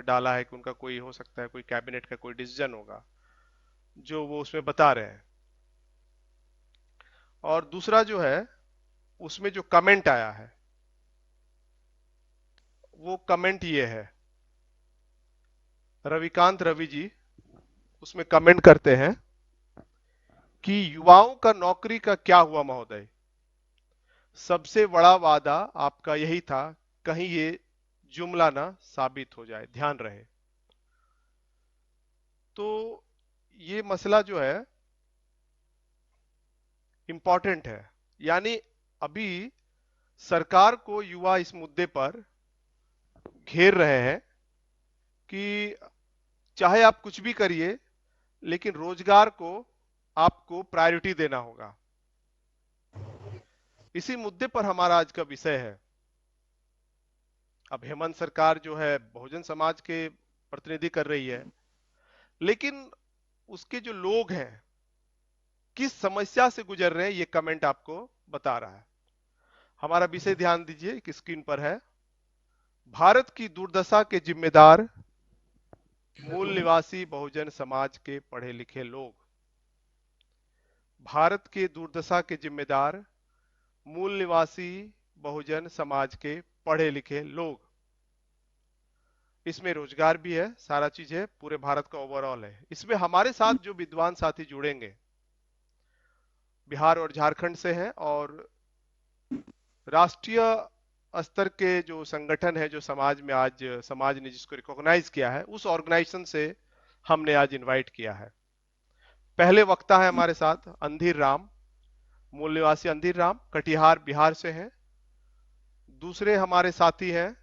डाला है कि उनका कोई हो सकता है, कोई कैबिनेट का कोई डिसीजन होगा जो वो उसमें बता रहे हैं। और दूसरा जो है, उसमें जो कमेंट आया है, वो कमेंट ये है, रविकांत रवि जी उसमें कमेंट करते हैं कि युवाओं का नौकरी का क्या हुआ महोदय, सबसे बड़ा वादा आपका यही था, कहीं ये जुमला ना साबित हो जाए, ध्यान रहे। तो ये मसला जो है इंपॉर्टेंट है। यानी अभी सरकार को युवा इस मुद्दे पर घेर रहे हैं कि चाहे आप कुछ भी करिए, लेकिन रोजगार को आपको प्रायोरिटी देना होगा। इसी मुद्दे पर हमारा आज का विषय है। अब हेमंत सरकार जो है बहुजन समाज के प्रतिनिधि कर रही है, लेकिन उसके जो लोग हैं किस समस्या से गुजर रहे हैं, ये कमेंट आपको बता रहा है। हमारा विषय ध्यान दीजिए कि स्क्रीन पर है, भारत की दुर्दशा के जिम्मेदार मूल निवासी बहुजन समाज के पढ़े लिखे लोग। भारत के दुर्दशा के जिम्मेदार मूल निवासी बहुजन समाज के पढ़े लिखे लोग। इसमें रोजगार भी है, सारा चीज है, पूरे भारत का ओवरऑल है। इसमें हमारे साथ जो विद्वान साथी जुड़ेंगे बिहार और झारखंड से हैं, और राष्ट्रीय स्तर के जो संगठन है, जो समाज में आज समाज ने जिसको रिकॉग्नाइज किया है, उस ऑर्गेनाइजेशन से हमने आज इनवाइट किया है। पहले वक्ता है हमारे साथ अंधीर राम, मूल निवासी अंधीर राम, कटिहार बिहार से हैं। दूसरे हमारे साथी हैं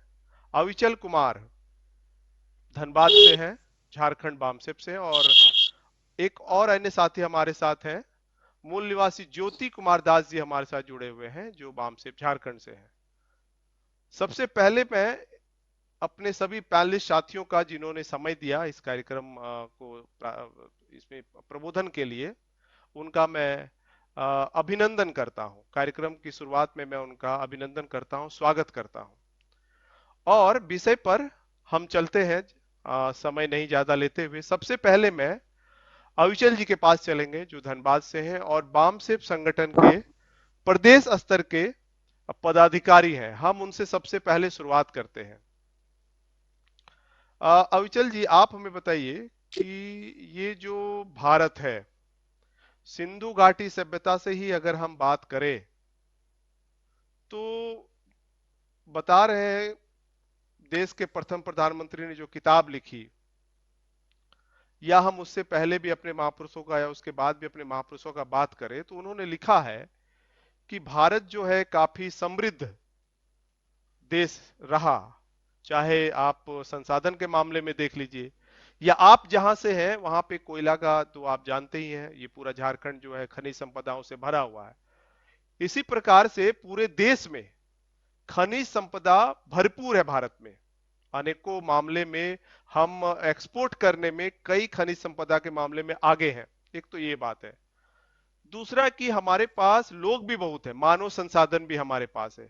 अविचल कुमार, धनबाद से हैं, झारखंड बामसेप से। और एक और अन्य साथी हमारे साथ हैं, मूल निवासी ज्योति कुमार दास जी हमारे साथ जुड़े हुए हैं, जो बामसेप झारखंड से हैं। सबसे पहले मैं अपने सभी पैनलिस्ट साथियों का, जिन्होंने समय दिया इस कार्यक्रम इसमें प्रबोधन के लिए, उनका मैं अभिनंदन करता हूं। कार्यक्रम की शुरुआत में मैं उनका अभिनंदन करता हूं, स्वागत करता हूं। और विषय पर हम चलते हैं, समय नहीं ज्यादा लेते हुए। सबसे पहले मैं अविचल जी के पास चलेंगे, जो धनबाद से हैं और बामसेप संगठन के प्रदेश स्तर के पदाधिकारी हैं। हम उनसे सबसे पहले शुरुआत करते हैं। अविचल जी, आप हमें बताइए कि ये जो भारत है, सिंधु घाटी सभ्यता से ही अगर हम बात करें तो बता रहे हैं, देश के प्रथम प्रधानमंत्री ने जो किताब लिखी, या हम उससे पहले भी अपने महापुरुषों का या उसके बाद भी अपने महापुरुषों का बात करें, तो उन्होंने लिखा है कि भारत जो है काफी समृद्ध देश रहा। चाहे आप संसाधन के मामले में देख लीजिए, या आप जहां से हैं वहां पे कोयला का तो आप जानते ही हैं, ये पूरा झारखंड जो है खनिज संपदाओं से भरा हुआ है। इसी प्रकार से पूरे देश में खनिज संपदा भरपूर है भारत में। अनेकों मामले में हम एक्सपोर्ट करने में कई खनिज संपदा के मामले में आगे हैं। एक तो ये बात है। दूसरा कि हमारे पास लोग भी बहुत है, मानव संसाधन भी हमारे पास है।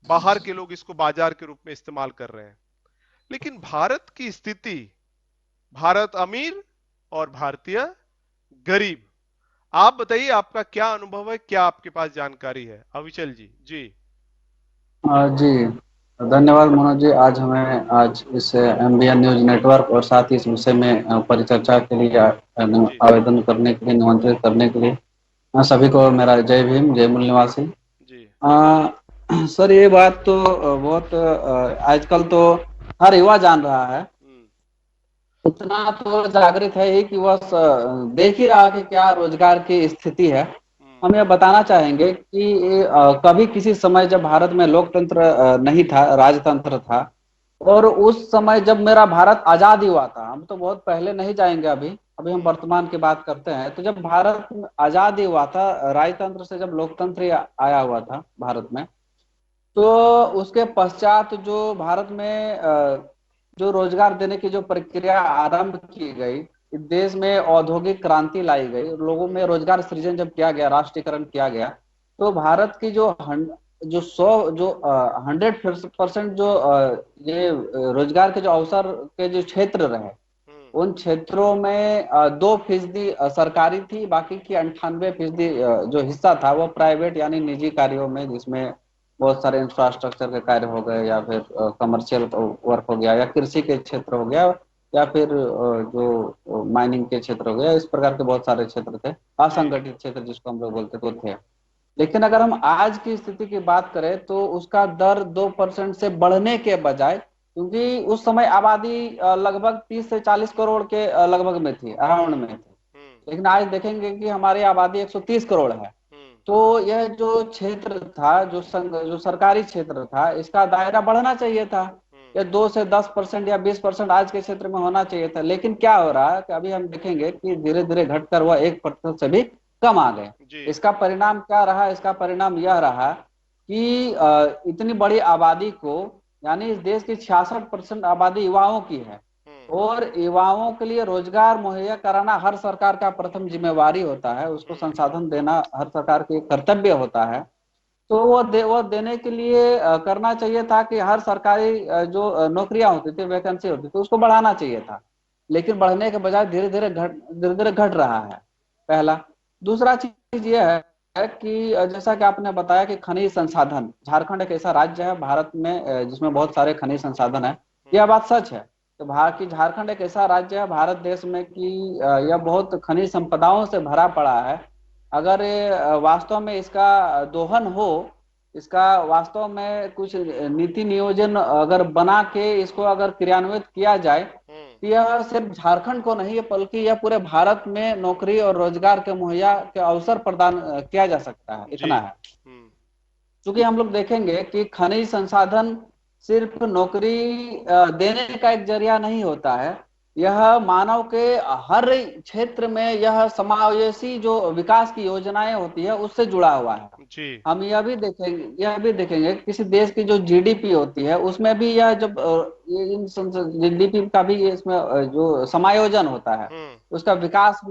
बाहर के लोग इसको बाजार के रूप में इस्तेमाल कर रहे हैं। लेकिन भारत की स्थिति, भारत अमीर और भारतीय गरीब। आप बताइए, आपका क्या अनुभव है, क्या आपके पास जानकारी है अविचल जी? जी जी, धन्यवाद मनोज जी। आज इस एमबीएन न्यूज नेटवर्क और साथ ही इस विषय में परिचर्चा के लिए जी आवेदन करने के लिए, निमंत्रित करने के लिए सभी को मेरा जय भीम, जय मूल निवासी। जी सर, ये बात तो बहुत आजकल तो हर युवा जान रहा है। हम्म इतना तो जागृत है ही कि वह देख ही रहा कि क्या रोजगार की स्थिति है। हम्म हम यह बताना चाहेंगे कि कभी किसी समय जब भारत में लोकतंत्र नहीं था, राजतंत्र था, और उस समय जब मेरा भारत आजाद ही हुआ था, हम तो बहुत पहले नहीं जाएंगे, अभी अभी हम हम्म वर्तमान की बात करते हैं। तो जब भारत आजाद ही हुआ था, राजतंत्र से जब लोकतंत्र ही आया हुआ था भारत में, तो उसके पश्चात जो भारत में जो रोजगार देने की जो प्रक्रिया आरंभ की गई, इस देश में औद्योगिक क्रांति लाई गई, लोगों में हम्म रोजगार सृजन जब किया गया, राष्ट्रीयकरण किया गया, तो भारत की जो जो 100% जो ये रोजगार के जो अवसर के जो क्षेत्र रहे, हम्म। उन क्षेत्रों में 2% सरकारी थी, बाकी की 98% जो हिस्सा था वो प्राइवेट यानी निजी कार्यों में, जिसमें बहुत सारे इंफ्रास्ट्रक्चर के कार्य हो गए, या फिर कमर्शियल वर्क हो गया, या कृषि के क्षेत्र हो गया, या फिर जो माइनिंग के क्षेत्र हो गया। इस प्रकार के बहुत सारे क्षेत्र थे, जी। असंगठित क्षेत्र जिसको हम लोग बोलते तो थे। लेकिन अगर हम आज की स्थिति की बात करें तो उसका दर 2% से बढ़ने के बजाय, क्योंकि उस समय आबादी लगभग 30 से 40 करोड़ के लगभग में थी, अराउंड हम्म। में थी। हम्म। लेकिन आज देखेंगे कि हमारी आबादी 130 करोड़ है। हम्म। तो यह जो क्षेत्र था, जो सरकारी क्षेत्र था, इसका दायरा बढ़ना चाहिए था। हम्म। ये 2 से 10% या 20% आज के क्षेत्र में होना चाहिए था। लेकिन क्या हो रहा है कि अभी हम देखेंगे कि धीरे धीरे घटकर वह 1% से भी कम आ गए। जी। इसका परिणाम क्या रहा? इसका परिणाम यह रहा कि इतनी बड़ी आबादी को, यानी इस देश की 66% आबादी युवाओं की है, हम्म। और युवाओं के लिए रोजगार मुहैया कराना हर सरकार का प्रथम जिम्मेवारी होता है, उसको हम्म। संसाधन देना हर सरकार की कर्तव्य होता है। तो वो देने के लिए करना चाहिए था कि हर सरकारी जो नौकरियां होती थी, वैकेंसी होती थी, उसको बढ़ाना चाहिए था। लेकिन बढ़ने के बजाय धीरे धीरे घट रहा है, पहला। दूसरा चीज ये है कि जैसा कि आपने बताया कि खनिज संसाधन, झारखंड एक ऐसा राज्य है भारत में जिसमें बहुत सारे खनिज संसाधन है। यह हम्म। बात सच है। तो भारत की झारखंड एक ऐसा राज्य है भारत देश में कि यह बहुत खनिज संपदाओं से भरा पड़ा है। अगर वास्तव में इसका दोहन हो, इसका वास्तव में कुछ नीति नियोजन अगर बना के इसको अगर क्रियान्वित किया जाए, हम्म। तो यह सिर्फ झारखंड को नहीं है बल्कि यह पूरे भारत में नौकरी और रोजगार के मुहैया के अवसर प्रदान किया जा सकता है, जी। इतना है। हम्म। क्योंकि हम लोग देखेंगे कि खनिज संसाधन सिर्फ नौकरी देने का एक जरिया नहीं होता है। यह मानव के हर क्षेत्र में यह समावेशी जो विकास की योजनाएं होती है उससे जुड़ा हुआ है। जी। हम यह भी देखेंगे किसी देश की जो जीडीपी होती है उसमें भी यह जब ये इन जीडीपी का भी इसमें जो समायोजन होता है, हम्म। उसका विकास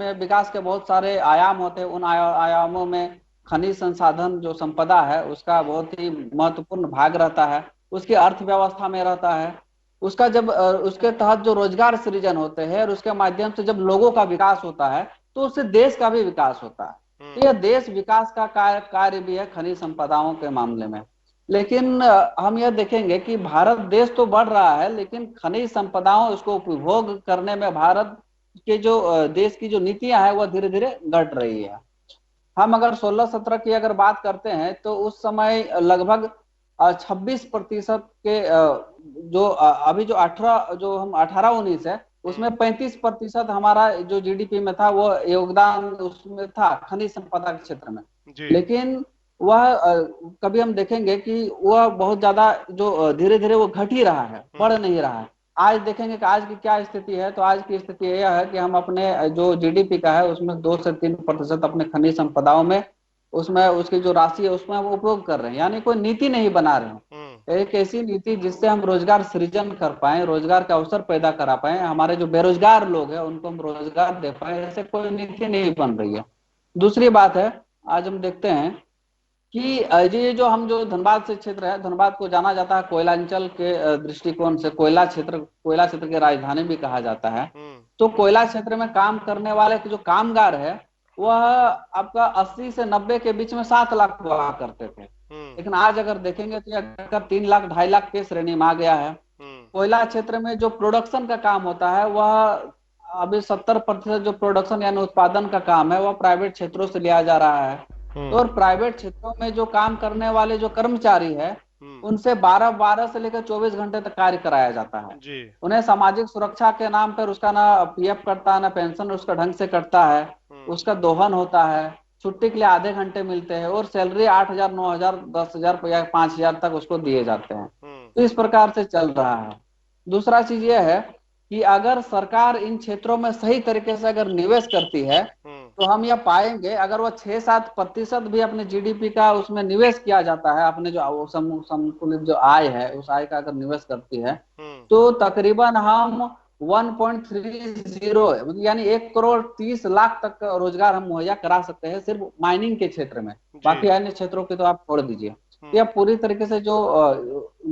के बहुत सारे आयाम होते हैं। उन आयामों में खनिज संसाधन जो संपदा है उसका हम्म। बहुत ही महत्वपूर्ण भाग रहता है, उसकी अर्थव्यवस्था में रहता है। उसका जब उसके तहत जो रोजगार सृजन होते हैं और उसके माध्यम से जब लोगों का विकास होता है, तो उससे देश का भी विकास होता है। तो हम्म। यह देश विकास का कार्य भी है खनिज संपदाओं के मामले में। लेकिन हम यह देखेंगे कि भारत देश तो बढ़ रहा है, लेकिन खनिज संपदाओं उसको उपभोग करने में भारत के जो देश की जो नीतियां हैं वह धीरे धीरे घट रही है। हम अगर 16-17 की अगर बात करते हैं तो उस समय लगभग 26% के जो अभी जो 18-19 है, उसमें हम्म। 35% हमारा जो जीडीपी में था वो योगदान उसमें था खनिज संपदा के क्षेत्र में। जी। लेकिन वह कभी हम देखेंगे कि वह बहुत ज्यादा जो धीरे धीरे वो घट ही रहा है, बढ़ हम्म। नहीं रहा है। आज देखेंगे कि आज की क्या स्थिति है, तो आज की स्थिति यह है कि हम अपने जो जीडीपी का है उसमें 2 से 3% अपने खनिज संपदाओं में, उसमें उसकी जो राशि है उसमें हम उपयोग कर रहे हैं, यानी कोई नीति नहीं बना रहे हैं। हम्म। एक ऐसी नीति जिससे हम रोजगार सृजन कर पाए, रोजगार के अवसर पैदा करा पाए, हमारे जो बेरोजगार लोग हैं उनको हम रोजगार दे पाए, ऐसे कोई नीति नहीं बन रही है। दूसरी बात है, आज हम देखते हैं कि ये जो हम जो धनबाद से क्षेत्र है, धनबाद को जाना जाता है कोयलांचल के दृष्टिकोण से, कोयला क्षेत्र की राजधानी भी कहा जाता है। हम्म। तो कोयला क्षेत्र में काम करने वाले जो कामगार है वह आपका 80 से 90 के बीच में 7 लाख हुआ करते थे। हम्म। लेकिन आज अगर देखेंगे तो यह 3 लाख 2.5 लाख के श्रेणी में आ गया है। हम्म। कोयला क्षेत्र में जो प्रोडक्शन का काम होता है वह अभी 70% जो प्रोडक्शन यानी उत्पादन का काम है वह प्राइवेट क्षेत्रों से लिया जा रहा है। तो हम्म। और प्राइवेट क्षेत्रों में जो काम करने वाले जो कर्मचारी है हम्म। उनसे 12 से लेकर 24 घंटे तक कार्य कराया जाता है। जी। उन्हें सामाजिक सुरक्षा के नाम पर उसका ना पीएफ कटता है ना पेंशन उसका ढंग से कटता है। हम्म। उसका दोहन होता है, छुट्टी के लिए आधे घंटे मिलते हैं, और सैलरी 8,000 9,000 10,000 या 5,000 तक उसको दिए जाते हैं। हम्म। तो इस प्रकार से चल रहा है। दूसरा चीज यह है कि अगर सरकार इन क्षेत्रों में सही तरीके से अगर निवेश करती है हम्म। तो हम यह पाएंगे, अगर वो 6-7% भी अपने जीडीपी का उसमें निवेश किया जाता है, अपने जो संतुलित जो आय है उस आय का अगर निवेश करती है, हम्म। तो तकरीबन हम 1.30 मतलब यानी 1,30,00,000 तक का रोजगार हम मुहैया करा सकते हैं सिर्फ माइनिंग के क्षेत्र में। जी। बाकी अन्य क्षेत्रों के तो आप छोड़ दीजिए। यह पूरी तरीके से जो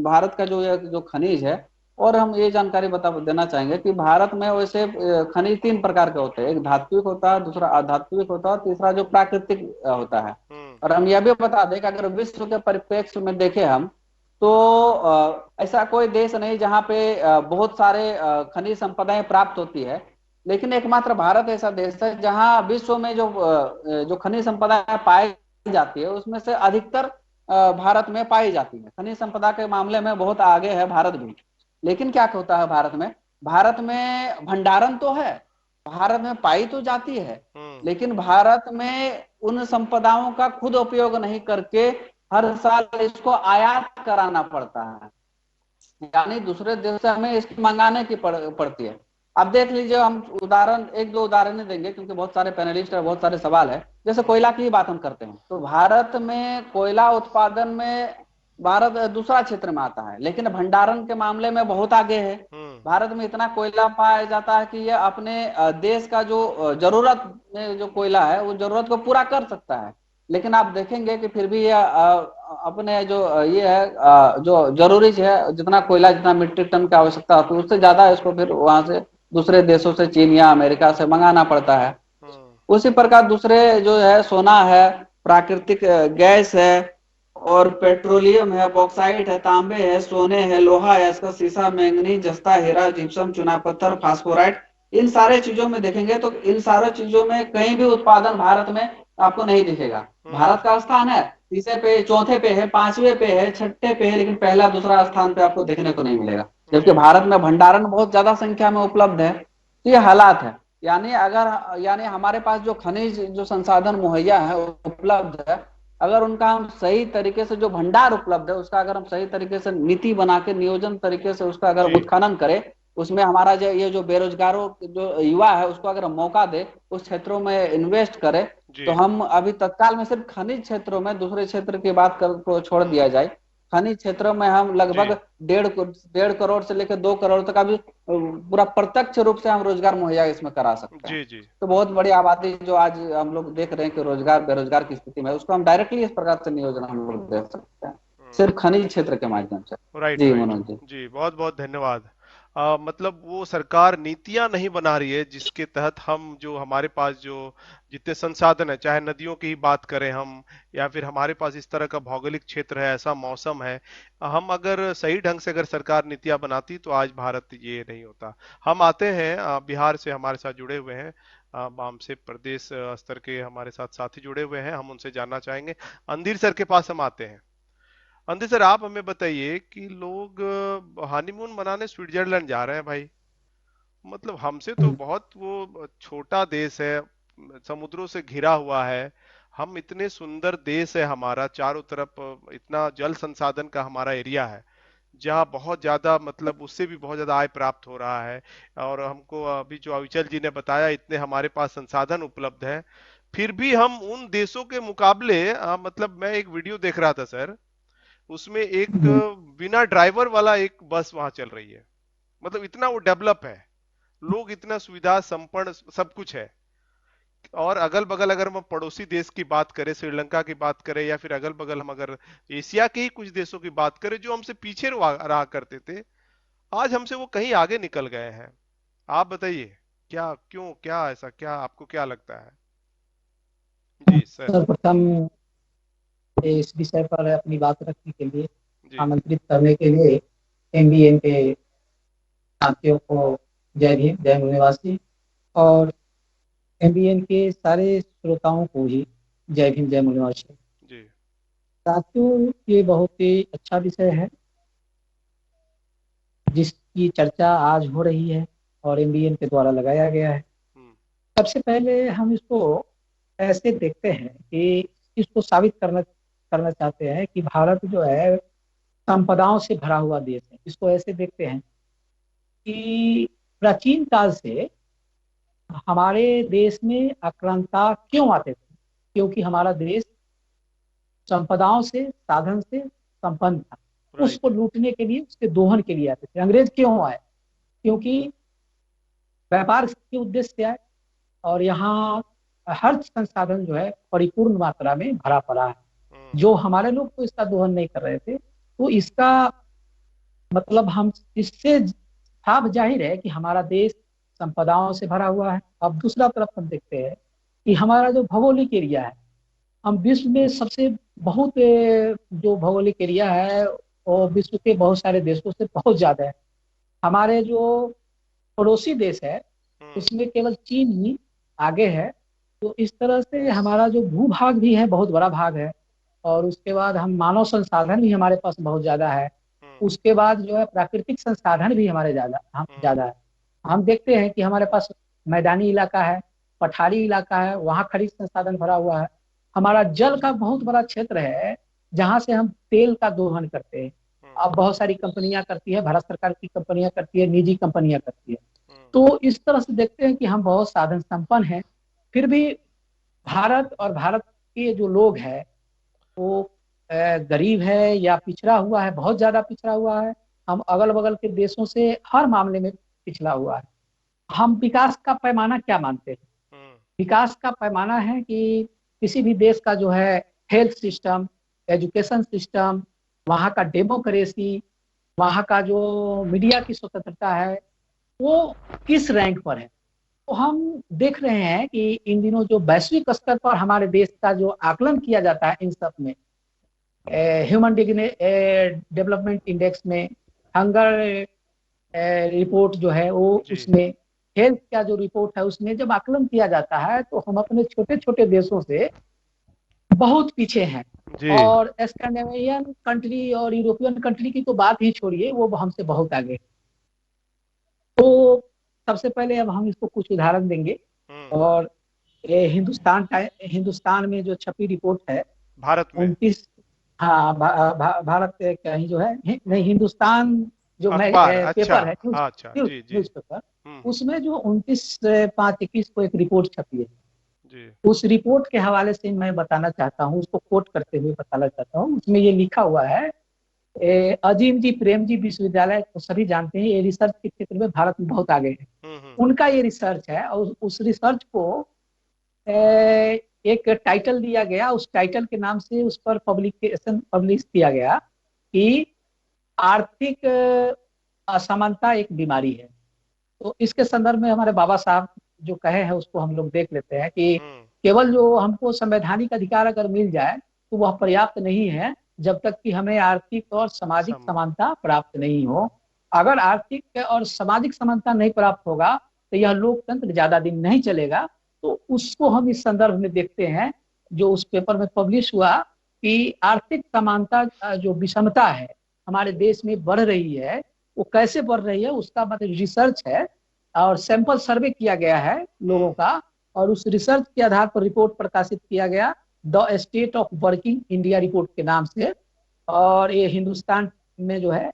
भारत का जो जो खनिज है। और हम ये जानकारी बता देना चाहेंगे कि भारत में वैसे खनिज तीन प्रकार के होते हैं। एक धात्विक होता है, दूसरा अधात्विक होता है, और तीसरा जो प्राकृतिक होता है। हम्म। और हम यह भी बता दें कि अगर विश्व के परिप्रेक्ष्य में देखें हम, तो ऐसा कोई देश नहीं जहाँ पे बहुत सारे खनिज संपदाएं प्राप्त होती है। लेकिन एकमात्र भारत ऐसा देश है जहाँ विश्व में जो खनिज संपदाएं पाई जाती है उसमें से अधिकतर भारत में पाई जाती है। खनिज संपदा के मामले में बहुत आगे है भारत भी। लेकिन क्या होता है भारत में, भारत में भंडारण तो है, भारत में पाई तो जाती है, हम्म। लेकिन भारत में उन संपदाओं का खुद उपयोग नहीं करके हर साल इसको आयात कराना पड़ता है। यानी दूसरे देश से हमें इसकी मंगाने की पड़ती है। अब देख लीजिए, हम उदाहरण एक दो उदाहरण देंगे क्योंकि बहुत सारे पैनलिस्ट और बहुत सारे सवाल है। जैसे हम्म। कोयला की ही बात हम करते हैं, तो भारत में कोयला उत्पादन में भारत दूसरा क्षेत्र में आता है, लेकिन भंडारण के मामले में बहुत आगे है। हम्म। भारत में इतना कोयला पाया जाता है कि ये अपने देश का जो जरूरत में जो कोयला है वो जरूरत को पूरा कर सकता है। लेकिन आप देखेंगे कि फिर भी ये अपने जो ये है जो जरूरी है, जितना कोयला जितना मीट्रिक टन की आवश्यकता होती है उससे ज्यादा इसको फिर वहां से दूसरे देशों से, चीन या अमेरिका से मंगाना पड़ता है। हम्म। उसी प्रकार दूसरे जो है सोना है, प्राकृतिक गैस है, और पेट्रोलियम है, बॉक्साइट है, तांबे है, सोने है, लोहा है, इसका शीशा, मैंगनीज, जस्ता, हीरा, जिप्सम, चुना पत्थर, फास्फोराइट। इन सारे चीजों में देखेंगे तो इन सारे चीजों में कहीं भी उत्पादन भारत में आपको नहीं दिखेगा। हम्म। भारत का स्थान है तीसरे पे, चौथे पे है, पांचवे पे है, छठे पे है, लेकिन पहला दूसरा स्थान पे आपको देखने को नहीं मिलेगा। जबकि जी। भारत में भंडारण बहुत ज्यादा संख्या में उपलब्ध है। तो ये हालात है। यानी हमारे पास जो खनिज जो संसाधन मुहैया है उपलब्ध है, अगर उनका हम सही तरीके से, जो भंडार उपलब्ध है उसका अगर हम सही तरीके से नीति बना के नियोजन तरीके से उसका अगर जी। उत्खनन करें, उसमें हमारा जो ये जो बेरोजगारों जो युवा है उसको अगर हम मौका दे, उस क्षेत्रों में इन्वेस्ट करें, जी। तो हम अभी तत्काल में सिर्फ खनिज क्षेत्रों में, दूसरे क्षेत्र की बात कर को छोड़ दिया हम्म। जाए, खनिज क्षेत्रों में हम जी। लगभग 1.5 करोड़ से लेकर 2 करोड़ तक अभी पूरा प्रत्यक्ष रूप से हम रोजगार मुहैया इसमें करा सकते हैं। जी। जी। तो बहुत बड़ी आबादी जो आज हम लोग देख रहे हैं कि रोजगार बेरोजगार की स्थिति में है, उसको हम डायरेक्टली इस प्रकार से नियोजन हम लोग दे सकते हैं, सिर्फ खनिज क्षेत्र के माध्यम से। राइट, जी राइट। मनोज जी। जी, बहुत बहुत धन्यवाद। मतलब वो सरकार नीतियां नहीं बना रही है जिसके तहत हम, जो हमारे पास जो जितने संसाधन है, चाहे नदियों की ही बात करें हम, या फिर हमारे पास इस तरह का भौगोलिक क्षेत्र है, ऐसा मौसम है, हम अगर सही ढंग से अगर सरकार नीतियां बनाती तो आज भारत ये नहीं होता। हम आते हैं बिहार से हमारे साथ जुड़े हुए हैं, हमसे प्रदेश स्तर के हमारे साथ साथी जुड़े हुए हैं, हम उनसे जानना चाहेंगे। अंदिर सर के पास हम आते हैं। अंदर सर, आप हमें बताइए कि लोग हनीमून मनाने स्विट्जरलैंड जा रहे हैं भाई। मतलब हमसे तो बहुत वो छोटा देश है, समुद्रों से घिरा हुआ है। हम इतने सुंदर देश है हमारा, चारों तरफ इतना जल संसाधन का हमारा एरिया है, जहाँ बहुत ज्यादा, मतलब उससे भी बहुत ज्यादा आय प्राप्त हो रहा है। और हमको अभी जो अविचल जी ने बताया, इतने हमारे पास संसाधन उपलब्ध है। फिर भी हम उन देशों के मुकाबले, मतलब मैं एक वीडियो देख रहा था सर, उसमें एक बिना ड्राइवर वाला एक बस वहां चल रही है। मतलब इतना वो डेवलप है, लोग इतना सुविधा संपन्न सब कुछ है। और अगल बगल अगर हम पड़ोसी देश की बात करें, श्रीलंका की बात करें, या फिर अगल बगल हम अगर एशिया के ही कुछ देशों की बात करें जो हमसे पीछे रहा करते थे, आज हमसे वो कहीं आगे निकल गए हैं। आप बताइए, क्या, क्यों, क्या ऐसा, क्या आपको क्या लगता है? जी सर। सर्वप्रथम इस विषय पर अपनी बात रखने के लिए, जी। आमंत्रित करने के लिए एमबीएन के साथियों को जय भीम, जय मूल निवासी, और एमबीएन के सारे श्रोताओं को ही जय भीम, जय मूल निवासी। जी। साथियों, ये बहुत ही अच्छा विषय है जिसकी चर्चा आज हो रही है और एमबीएन के द्वारा लगाया गया है। हम्म। सबसे पहले हम इसको ऐसे देखते हैं कि इसको साबित करना करना चाहते हैं कि भारत जो है संपदाओं से भरा हुआ देश है। इसको ऐसे देखते हैं कि प्राचीन काल से हमारे देश में आक्रांता क्यों आते थे, क्योंकि हमारा देश संपदाओं से, साधन से संपन्न था। उसको राइट। लूटने के लिए, उसके दोहन के लिए आते थे। अंग्रेज क्यों आए? क्योंकि व्यापार के उद्देश्य से आए, और यहाँ हर संसाधन जो है परिपूर्ण मात्रा में भरा पड़ा है। जो हमारे लोग तो इसका दोहन नहीं कर रहे थे। तो इसका मतलब हम इससे साफ जाहिर है कि हमारा देश संपदाओं से भरा हुआ है। अब दूसरा तरफ हम देखते हैं कि हमारा जो भौगोलिक एरिया है, हम विश्व में सबसे बहुत जो भौगोलिक एरिया है वो विश्व के बहुत सारे देशों से बहुत ज्यादा है। हमारे जो पड़ोसी देश है उसमें केवल चीन ही आगे है। तो इस तरह से हमारा जो भूभाग भी है बहुत बड़ा भाग है, और उसके बाद हम मानव संसाधन भी हमारे पास बहुत ज्यादा है। उसके बाद जो है प्राकृतिक संसाधन भी हमारे ज्यादा है। हम देखते हैं कि हमारे पास मैदानी इलाका है, पठारी इलाका है, वहाँ खनिज संसाधन भरा हुआ है। हमारा जल का बहुत बड़ा क्षेत्र है जहाँ से हम तेल का दोहन करते हैं। अब बहुत सारी कंपनियां करती है, भारत सरकार की कंपनियां करती है, निजी कंपनियां करती है। तो इस तरह से देखते हैं कि हम बहुत साधन संपन्न हैं। फिर भी भारत और भारत के जो लोग हैं वो गरीब है या पिछड़ा हुआ है, बहुत ज्यादा पिछड़ा हुआ है। हम अगल बगल के देशों से हर मामले में पिछड़ा हुआ है। हम विकास का पैमाना क्या मानते हैं? विकास का पैमाना है कि किसी भी देश का जो है हेल्थ सिस्टम, एजुकेशन सिस्टम, वहाँ का डेमोक्रेसी, वहाँ का जो मीडिया की स्वतंत्रता है वो किस रैंक पर है। तो हम देख रहे हैं कि इन दिनों जो वैश्विक स्तर पर हमारे देश का जो आकलन किया जाता है इन सब में, ह्यूमन डेवलपमेंट इंडेक्स में, हंगर रिपोर्ट जो है वो उसमें, हेल्थ का जो रिपोर्ट है उसमें जब आकलन किया जाता है तो हम अपने छोटे छोटे देशों से बहुत पीछे हैं। और स्कैंडिनेवियन कंट्री और यूरोपियन कंट्री की तो बात ही छोड़िए, वो हमसे बहुत आगे। तो सबसे पहले अब हम इसको कुछ उदाहरण देंगे। और ये हिंदुस्तान में जो छपी रिपोर्ट है भारत में 29, हाँ भारत कहीं जो है नहीं, हिंदुस्तान जो पेपर है, न्यूज पेपर, उसमें जो 29/5/21 को एक रिपोर्ट छपी है जी। उस रिपोर्ट के हवाले से मैं बताना चाहता हूँ, उसको कोट करते हुए बताना चाहता हूँ। उसमें ये लिखा हुआ है, अजीम जी प्रेम जी विश्वविद्यालय को सभी जानते हैं, ये रिसर्च के क्षेत्र में भारत में बहुत आगे है। उनका ये रिसर्च है और उस रिसर्च को एक टाइटल दिया गया। उस टाइटल के नाम से उस पर पब्लिकेशन पब्लिश किया गया कि आर्थिक असमानता एक बीमारी है। तो इसके संदर्भ में हमारे बाबा साहब जो कहे हैं उसको हम लोग देख लेते हैं कि केवल जो हमको संवैधानिक अधिकार अगर मिल जाए तो वह पर्याप्त नहीं है जब तक कि हमें आर्थिक और सामाजिक समानता प्राप्त नहीं हो। अगर आर्थिक और सामाजिक समानता नहीं प्राप्त होगा तो यह लोकतंत्र ज्यादा दिन नहीं चलेगा। तो उसको हम इस संदर्भ में देखते हैं जो उस पेपर में पब्लिश हुआ कि आर्थिक समानता जो विषमता है हमारे देश में बढ़ रही है, वो कैसे बढ़ रही है उसका मतलब रिसर्च है और सैंपल सर्वे किया गया है लोगों का, और उस रिसर्च के आधार पर रिपोर्ट प्रकाशित किया गया the state of working India report के नाम से। और ये हिंदुस्तान में जो है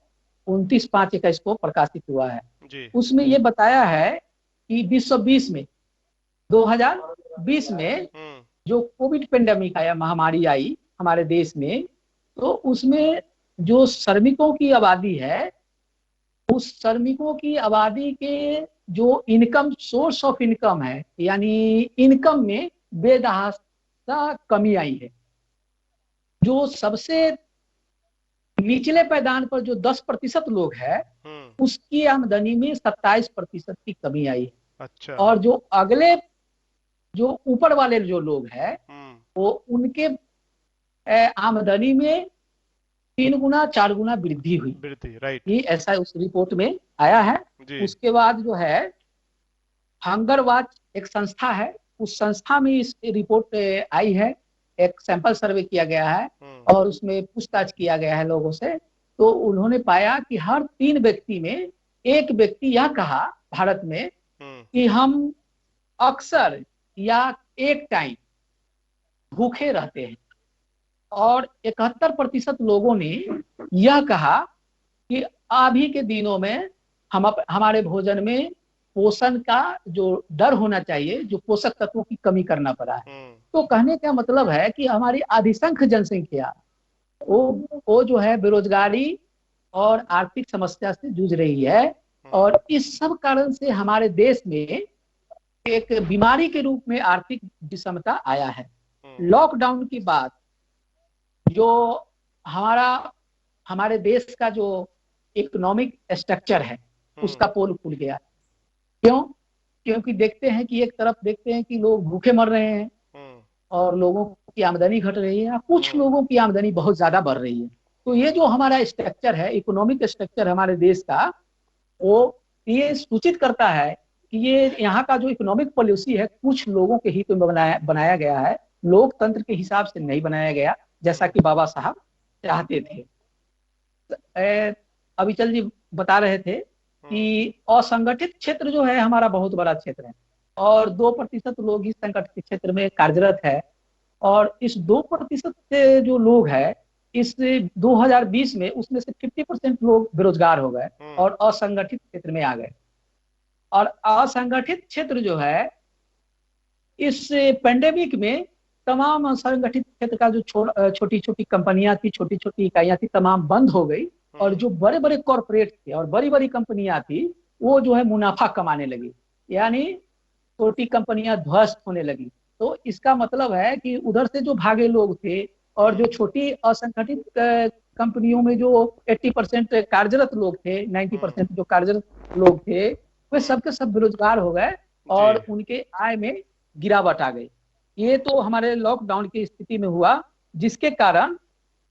29/5/21 को प्रकाशित हुआ है जी। उसमें ये बताया है कि 2020 में जो कोविड पेंडेमिक आया, महामारी आई हमारे देश में, तो उसमें जो श्रमिकों की आबादी है उस श्रमिकों की आबादी के जो इनकम, सोर्स ऑफ इनकम है, यानी इनकम में बेतहाशा कमी आई है। जो सबसे निचले पैदान पर जो 10% लोग हैं उसकी आमदनी में 27% की कमी आई है। अच्छा। और जो अगले जो ऊपर वाले जो लोग हैं वो उनके आमदनी में 3 गुना 4 गुना वृद्धि हुई, राइट। ये ऐसा उस रिपोर्ट में आया है। उसके बाद जो है हंगर वॉच एक संस्था है, उस संस्था में इस रिपोर्ट आई है, एक सैंपल सर्वे किया गया है और उसमें पूछताछ किया गया है लोगों से। तो उन्होंने पाया कि हर 3 व्यक्ति में एक व्यक्ति यह कहा भारत में कि हम अक्सर या एक टाइम भूखे रहते हैं, और 71% लोगों ने यह कहा कि अभी के दिनों में हमारे भोजन में पोषण का जो डर होना चाहिए, जो पोषक तत्वों की कमी करना पड़ा है। तो कहने का मतलब है कि हमारी अधिसंख्य जनसंख्या वो जो है बेरोजगारी और आर्थिक समस्या से जूझ रही है, और इस सब कारण से हमारे देश में एक बीमारी के रूप में आर्थिक विषमता आया है। लॉकडाउन की बात, जो हमारा हमारे देश का जो इकोनॉमिक स्ट्रक्चर है उसका पोल खुल गया। क्यों? क्योंकि देखते हैं कि एक तरफ देखते हैं कि लोग भूखे मर रहे हैं और लोगों की आमदनी घट रही है, कुछ लोगों की आमदनी बहुत ज्यादा बढ़ रही है। तो ये जो हमारा स्ट्रक्चर है, इकोनॉमिक स्ट्रक्चर हमारे देश का, वो ये सूचित करता है कि ये यहाँ का जो इकोनॉमिक पॉलिसी है कुछ लोगों के हित में बनाया गया है, लोकतंत्र के हिसाब से नहीं बनाया गया जैसा कि बाबा साहब चाहते थे। अविचल जी बता रहे थे कि असंगठित क्षेत्र जो है हमारा बहुत बड़ा क्षेत्र है और 2% लोग ही संगठित क्षेत्र में कार्यरत है, और इस 2% से जो लोग है इस 2020 में उसमें से 50% लोग बेरोजगार हो गए और असंगठित क्षेत्र में आ गए। और असंगठित क्षेत्र जो है इस पेंडेमिक में तमाम असंगठित क्षेत्र का जो छोटी छोटी कंपनियां थी, छोटी छोटी इकाइयां थी, तमाम बंद हो गई और जो बड़े बड़े कॉरपोरेट थे और बड़ी बड़ी कंपनियां थी वो जो है मुनाफा कमाने लगी, यानी छोटी कंपनियां ध्वस्त होने लगी। तो इसका मतलब है कि उधर से जो भागे लोग थे और जो छोटी असंगठित कंपनियों में जो 80% कार्यरत लोग थे, 90% जो कार्यरत लोग थे, वे सबके सब बेरोजगार हो गए और उनके आय में गिरावट आ गई। ये तो हमारे लॉकडाउन की स्थिति में हुआ, जिसके कारण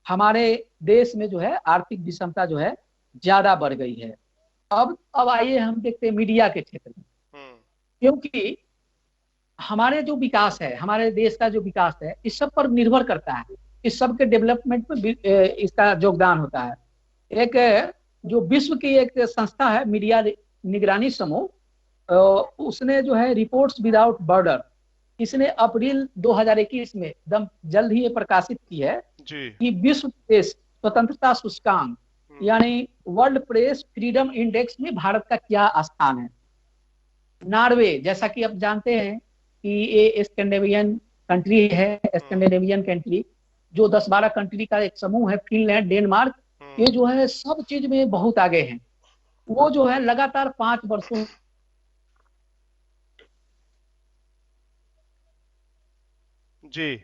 हमारे देश में जो है आर्थिक विषमता जो है ज्यादा बढ़ गई है। अब आइए हम देखते हैं मीडिया के क्षेत्र में, क्योंकि हमारे जो विकास है, हमारे देश का जो विकास है, इस सब पर निर्भर करता है, इस सब के डेवलपमेंट में इसका योगदान होता है। एक जो विश्व की एक संस्था है मीडिया निगरानी समूह, उसने जो है रिपोर्ट्स विदाउट बॉर्डर, इसने अप्रैल 2021 में एकदम जल्द ही ये प्रकाशित की है कि विश्व प्रेस स्वतंत्रता सूचकांक यानी वर्ल्ड प्रेस फ्रीडम इंडेक्स में भारत का क्या स्थान है। नॉर्वे, जैसा कि आप जानते हैं कि ये स्कैंडिनेवियन कंट्री है, स्कैंडिनेवियन कंट्री जो 10-12 कंट्री का एक समूह है, फिनलैंड, डेनमार्क, ये जो है सब चीज में बहुत आगे हैं। वो जो है लगातार 5 वर्षों जी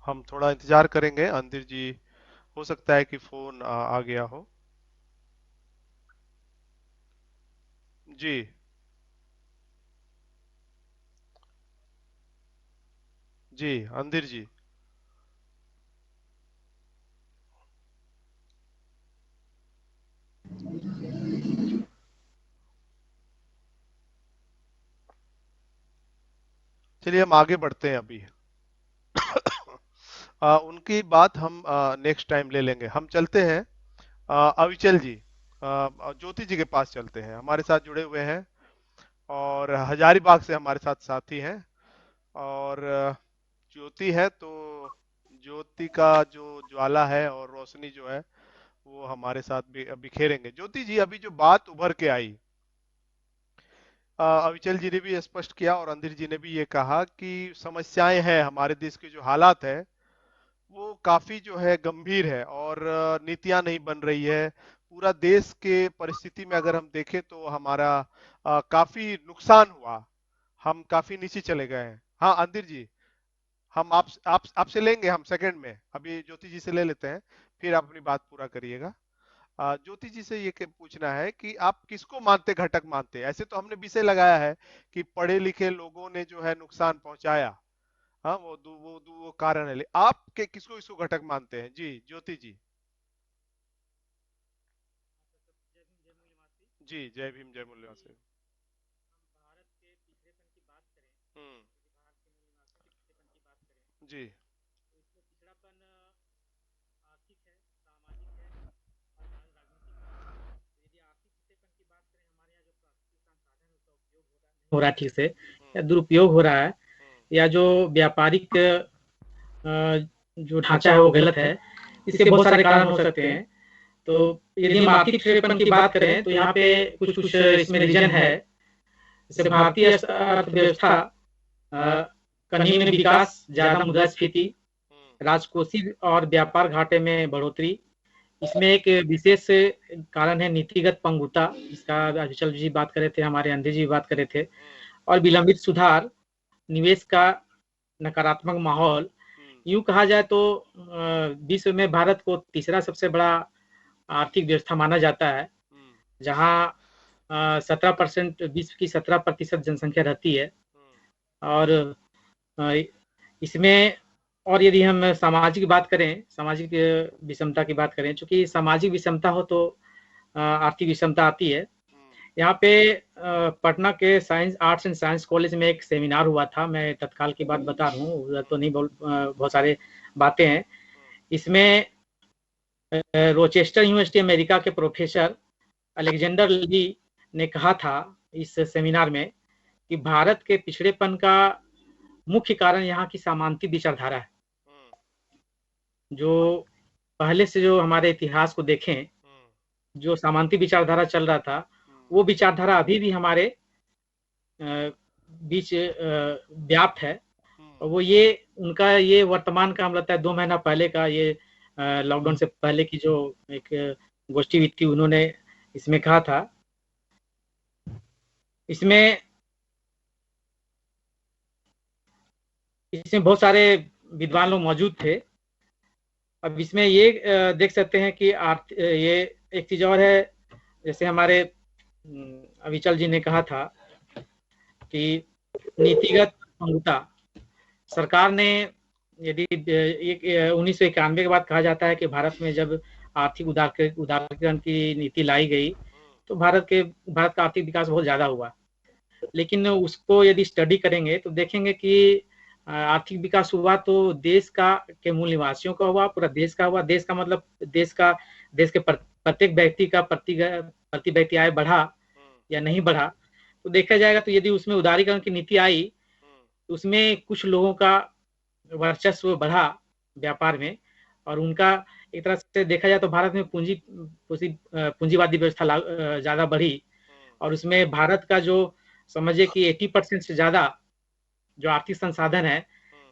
हम थोड़ा इंतजार करेंगे अंदिर जी, हो सकता है कि फोन आ गया हो। जी जी अंदिर जी। चलिए हम आगे बढ़ते हैं अभी। उनकी बात हम नेक्स्ट टाइम ले लेंगे। हम चलते हैं अविचल जी, ज्योति जी के पास चलते हैं, हमारे साथ जुड़े हुए हैं और हजारीबाग से हमारे साथ साथी हैं। और ज्योति है तो ज्योति का जो ज्वाला है और रोशनी जो है वो हमारे साथ बिखेरेंगे। ज्योति जी, अभी जो बात उभर के आई, अविचल जी ने भी स्पष्ट किया और अंदिर जी ने भी ये कहा कि समस्याएं हैं, हमारे देश के जो हालात है वो काफी जो है गंभीर है और नीतियां नहीं बन रही है। पूरा देश के परिस्थिति में अगर हम देखें तो हमारा काफी नुकसान हुआ, हम काफी नीचे चले गए हैं। हाँ अंदिर जी, हम आपसे लेंगे, हम सेकंड में अभी ज्योति जी से ले लेते हैं, फिर आप अपनी बात पूरा करिएगा। ज्योति जी से ये पूछना है कि आप किसको मानते, घटक मानते? ऐसे तो हमने विषय लगाया है कि पढ़े लिखे लोगों ने जो है नुकसान पहुंचाया, हाँ वो कारण है, आप के किसको इसको घटक मानते हैं? जी ज्योति जी। जी जय भीम जय मूल्यवासी। हम्म। जी हो रहा है ठीक से, या दुरुपयोग हो रहा है, या जो व्यापारिक जो ढांचा है वो गलत है, इसके बहुत सारे कारण हो सकते हैं। तो यदि हम आर्थिक पिछड़ेपन की बात करें तो यहाँ पे कुछ कुछ इसमें रीजन है। जैसे भारतीय अर्थव्यवस्था का निम्न विकास, ज्यादा मुद्रास्फीति, राजकोषीय और व्यापार घाटे में बढ़ोतरी, इसमें एक विशेष कारण है नीतिगत पंगुता, जिसका अविचल जी बात कर रहे थे, हमारे अंधे जी बात कर रहे थे, और विलंबित सुधार निवेश का नकारात्मक माहौल, यूं कहा जाए तो विश्व में भारत को तीसरा सबसे बड़ा आर्थिक व्यवस्था माना जाता है, जहां 17% विश्व की 17% जनसंख्या रहती है। और इसमें, और यदि हम सामाजिक बात करें, सामाजिक विषमता की बात करें, चूंकि सामाजिक विषमता हो तो आर्थिक विषमता आती है। यहाँ पे पटना के science arts and science college में एक सेमिनार हुआ था, मैं तत्काल की बात बता रहा हूँ, तो नहीं बहुत सारे बातें हैं इसमें। रोचेस्टर यूनिवर्सिटी अमेरिका के प्रोफेसर अलेक्जेंडर ली ने कहा था इस सेमिनार में कि भारत के पिछड़ेपन का मुख्य कारण यहाँ की सामंती विचारधारा है। जो पहले से जो हमारे इतिहास को देखें, जो सामंती विचारधारा चल रहा था, वो विचारधारा अभी भी हमारे बीच व्याप्त है। और वो ये उनका ये वर्तमान का, हम लगता है 2 महीना पहले का, ये लॉकडाउन से पहले की जो एक गोष्ठी हुई थी, उन्होंने इसमें कहा था। इसमें बहुत सारे विद्वान लोग मौजूद थे। अब इसमें ये देख सकते हैं कि ये एक चीज और है, जैसे हमारे अविचल जी ने कहा था कि नीतिगत अंगता सरकार ने, यदि 1991 के बाद कहा जाता है कि भारत में जब आर्थिक उदारीकरण की नीति लाई गई तो भारत का आर्थिक विकास बहुत ज्यादा हुआ। लेकिन उसको यदि स्टडी करेंगे तो देखेंगे कि आर्थिक विकास हुआ तो देश के मूल निवासियों का हुआ, पूरा देश का हुआ। देश का मतलब देश के प्रत्येक व्यक्ति का प्रति व्यक्ति आय बढ़ा या नहीं बढ़ा, तो देखा जाएगा। तो यदि उसमें उदारीकरण की नीति आई तो उसमें कुछ लोगों का वर्चस्व बढ़ा व्यापार में, और उनका एक तरह से देखा जाए तो भारत में पूंजीवादी व्यवस्था ज्यादा बढ़ी। और उसमें भारत का जो समझिए कि 80% से ज्यादा जो आर्थिक संसाधन है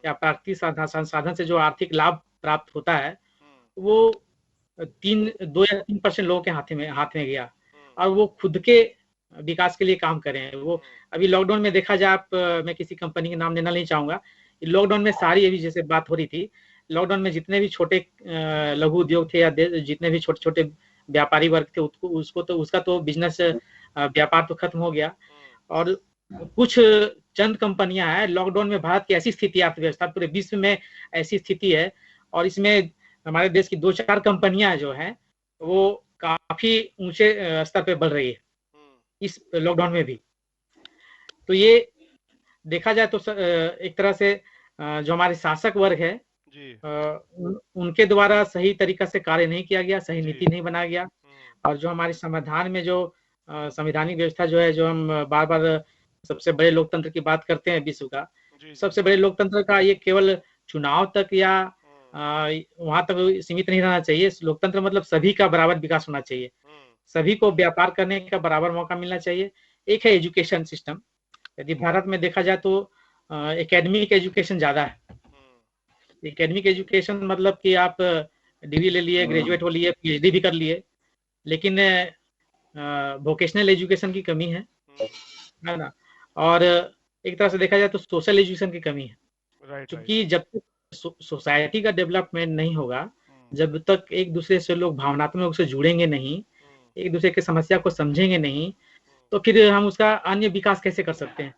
या प्राकृतिक संसाधन से जो आर्थिक लाभ प्राप्त होता है, वो 2 या 3% लोगों के हाथ में गया, और वो खुद के विकास के लिए काम करें। वो अभी लॉकडाउन में देखा जाए, मैं किसी कंपनी के नाम लेना नहीं चाहूंगा, लॉकडाउन में सारी, अभी जैसे बात हो रही थी, लॉकडाउन में जितने भी छोटे लघु उद्योग थे या जितने भी छोटे छोटे व्यापारी वर्ग थे, उसका तो बिजनेस व्यापार तो खत्म हो गया। और कुछ चंद कंपनियां हैं, लॉकडाउन में भारत की ऐसी स्थिति, अर्थव्यवस्था पूरे विश्व में ऐसी स्थिति है, और इसमें हमारे देश की 2-4 कंपनियां जो हैं वो काफी ऊंचे स्तर पे बढ़ रही है इस लॉकडाउन में भी। तो ये देखा जाए तो एक तरह से जो हमारे शासक वर्ग है उनके द्वारा सही तरीका से कार्य नहीं किया गया, सही नीति नहीं बनाया गया। और जो हमारे संविधान में जो संवैधानिक व्यवस्था जो है, जो हम बार बार सबसे बड़े लोकतंत्र की बात करते हैं विश्व का, सबसे बड़े लोकतंत्र का ये केवल चुनाव तक या वहां तक सीमित नहीं रहना चाहिए। लोकतंत्र मतलब सभी का बराबर विकास होना चाहिए, सभी को व्यापार करने का बराबर मौका मिलना चाहिए। एक है एजुकेशन सिस्टम। यदि भारत में देखा जाए तो एकेडमिक एजुकेशन ज्यादा है। एकेडमिक एजुकेशन मतलब कि आप डिग्री ले लिए, ग्रेजुएट हो लिए, पीएचडी भी कर लिए, लेकिन वोकेशनल एजुकेशन की कमी है ना। और एक तरह से देखा जाए तो सोशल एजुकेशन की कमी है, क्योंकि जब तक सोसाइटी का डेवलपमेंट नहीं होगा, जब तक एक दूसरे से लोग भावनात्मक रूप से जुड़ेंगे नहीं, एक दूसरे की समस्या को समझेंगे नहीं, तो फिर हम उसका अन्य विकास कैसे कर सकते हैं।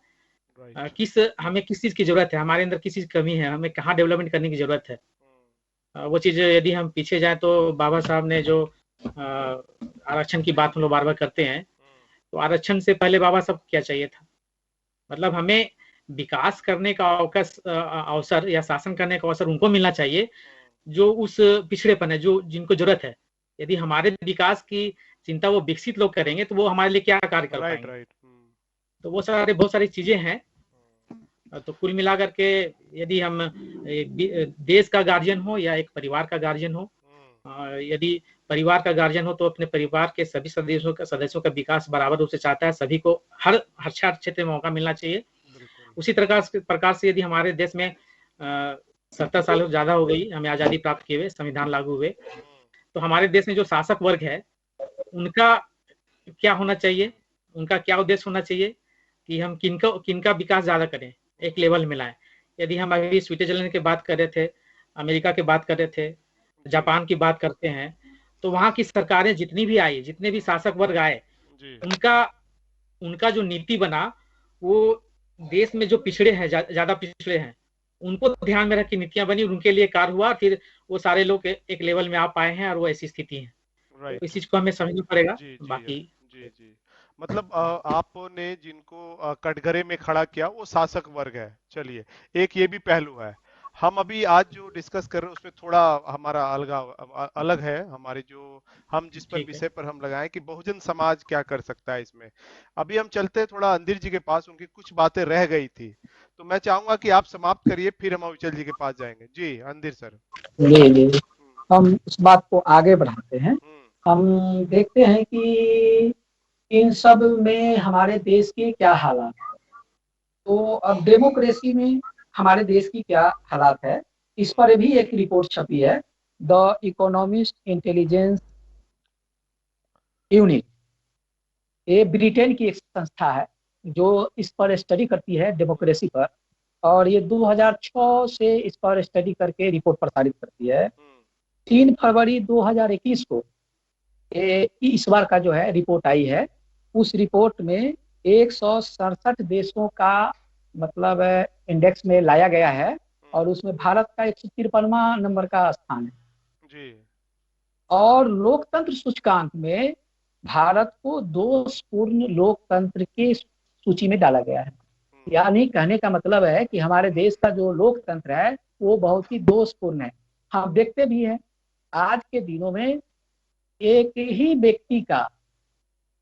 हमें किस चीज की जरूरत है, हमारे अंदर किस चीज की कमी है, हमें कहाँ डेवलपमेंट करने की जरूरत है, वो चीज यदि हम पीछे जाए तो बाबा साहब ने जो आरक्षण की बात हम लोग बार बार करते हैं, तो आरक्षण से पहले बाबा साहब को क्या चाहिए था, मतलब हमें विकास करने का अवसर या शासन करने का अवसर उनको मिलना चाहिए जो उस पिछड़ेपन है, जो जिनको जरूरत है। यदि हमारे विकास की चिंता वो विकसित लोग करेंगे तो वो हमारे लिए क्या कार्य कर पाएंगे। तो वो बहुत सारी चीजें हैं। तो कुल मिलाकर के यदि हम देश का गार्जियन हो या एक परिवार का गार्जियन हो, यदि परिवार का गार्जियन हो तो अपने परिवार के सभी सदस्यों का विकास बराबर रूप से चाहता है, सभी को हर क्षेत्र में मौका मिलना चाहिए। उसी प्रकार से यदि हमारे देश में 70 साल से ज्यादा हो गई हमें आजादी प्राप्त किए हुए, संविधान लागू हुए, तो हमारे देश में जो शासक वर्ग है उनका क्या होना चाहिए, उनका क्या उद्देश्य होना चाहिए कि हम किनका विकास ज्यादा करें, एक लेवल मिला है। यदि हम अभी स्विट्जरलैंड की बात कर रहे थे, अमेरिका की बात कर रहे थे, जापान की बात करते हैं, तो वहाँ की सरकारें जितनी भी आई, जितने भी शासक वर्ग आए, जी उनका उनका जो नीति बना वो देश में जो पिछड़े हैं, ज्यादा पिछड़े हैं, उनको ध्यान में रख के नीतियां बनी, उनके लिए कार्य हुआ, फिर वो सारे लोग एक लेवल में आ पाए हैं और वो ऐसी स्थिति है। तो इस राइट। चीज को हमें समझना पड़ेगा। जी जी बाकी जी जी। मतलब आपने जिनको कटघरे में खड़ा किया वो शासक वर्ग है। चलिए, एक ये भी पहलू है। हम अभी आज जो डिस्कस कर रहे हैं उसमें थोड़ा हमारा अलग है। हमारे जो हम जिस पर ठीक है। विषय पर हम लगाएं कि बहुजन समाज क्या कर सकता है इसमें। अभी हम चलते हैं थोड़ा अंदिर जी के पास, उनकी कुछ बातें रह गई थी, तो मैं चाहूंगा कि आप समाप्त करिए, फिर हम अविचल जी के पास जाएंगे। जी अंदिर सर। जी जी, हम्म हम इस बात को आगे बढ़ाते हैं। हम्म हम देखते हैं कि इन सब में हमारे देश के क्या हालात हैं। तो अब डेमोक्रेसी में हमारे देश की क्या हालात है, इस पर भी एक रिपोर्ट छपी है, द इकोनॉमिस्ट इंटेलिजेंस यूनिट। ये ब्रिटेन की एक संस्था है जो इस पर स्टडी करती है, डेमोक्रेसी पर, और ये 2006 से इस पर स्टडी करके रिपोर्ट प्रसारित करती है। हम्म 3 फरवरी 2021 को इस बार का जो है रिपोर्ट आई है। उस रिपोर्ट में 167 देशों का मतलब इंडेक्स में लाया गया है, और उसमें भारत का 153वां नंबर का स्थान है। जी और लोकतंत्र सूचकांक में भारत को दोषपूर्ण लोकतंत्र की सूची में डाला गया है। यानी कहने का मतलब है कि हमारे देश का जो लोकतंत्र है वो बहुत ही दोषपूर्ण है। हम देखते भी हैं आज के दिनों में एक ही व्यक्ति का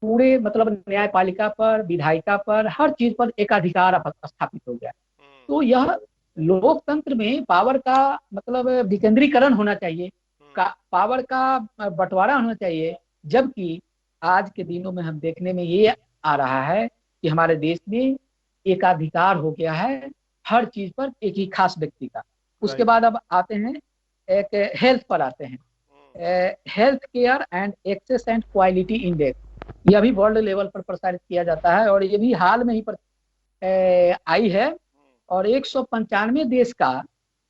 पूरे मतलब न्यायपालिका पर, विधायिका पर, हर चीज पर एकाधिकार स्थापित हो गया। तो यह लोकतंत्र में पावर का मतलब विकेंद्रीकरण होना चाहिए, पावर का बंटवारा होना चाहिए। जबकि आज के दिनों में हम देखने में ये आ रहा है कि हमारे देश में एकाधिकार हो गया है हर चीज पर, एक ही खास व्यक्ति का। उसके राइट। बाद अब आते हैं एक हेल्थ पर आते हैं। Health care and access and quality index, यह भी वर्ल्ड लेवल पर प्रसारित किया जाता है, और ये भी हाल में ही आई है। और 195 देश का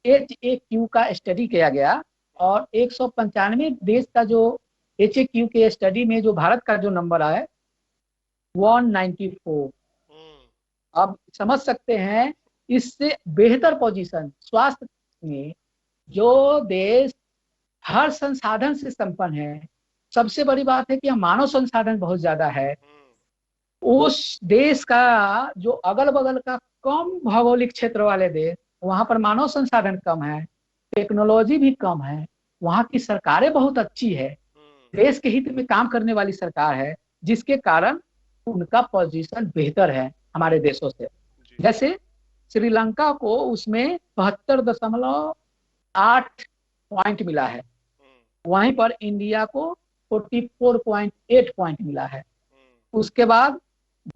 HAQ का स्टडी किया गया, और 195 देश का जो HAQ के स्टडी में जो भारत का जो नंबर है 194। अब समझ सकते हैं इससे बेहतर पोजीशन स्वास्थ्य में जो देश हर संसाधन से संपन्न है, सबसे बड़ी बात है कि मानव संसाधन बहुत ज्यादा है, उस देश का जो अगल बगल का कम भौगोलिक क्षेत्र वाले देश, वहां पर मानव संसाधन कम है, टेक्नोलॉजी भी कम है, वहां की सरकारें बहुत अच्छी है, देश के हित में काम करने वाली सरकार है, जिसके कारण उनका पोजीशन बेहतर है हमारे देशों से। जैसे श्रीलंका को उसमें 72.8 पॉइंट मिला है, वहीं पर इंडिया को 44.8 पॉइंट मिला है। उसके बाद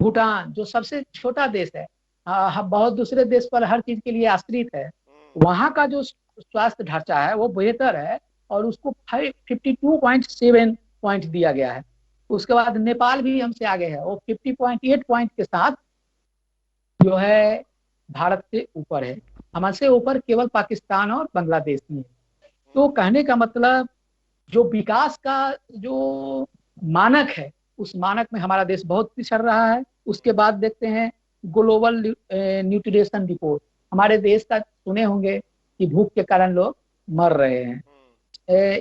भूटान जो सबसे छोटा देश है, बहुत दूसरे देश पर हर चीज के लिए आश्रित है, वहां का जो स्वास्थ्य ढांचा है वो बेहतर है, और उसको 52.7 पॉइंट दिया गया है। उसके बाद नेपाल भी हमसे आगे है, वो 50.8 पॉइंट के साथ जो है भारत से ऊपर है। हमसे ऊपर केवल पाकिस्तान और बांग्लादेश ही है। तो कहने का मतलब जो विकास का जो मानक है, उस मानक में हमारा देश बहुत पिछड़ रहा है। उसके बाद देखते हैं ग्लोबल न्यूट्रिशन रिपोर्ट, हमारे देश का सुने होंगे कि भूख के कारण लोग मर रहे हैं।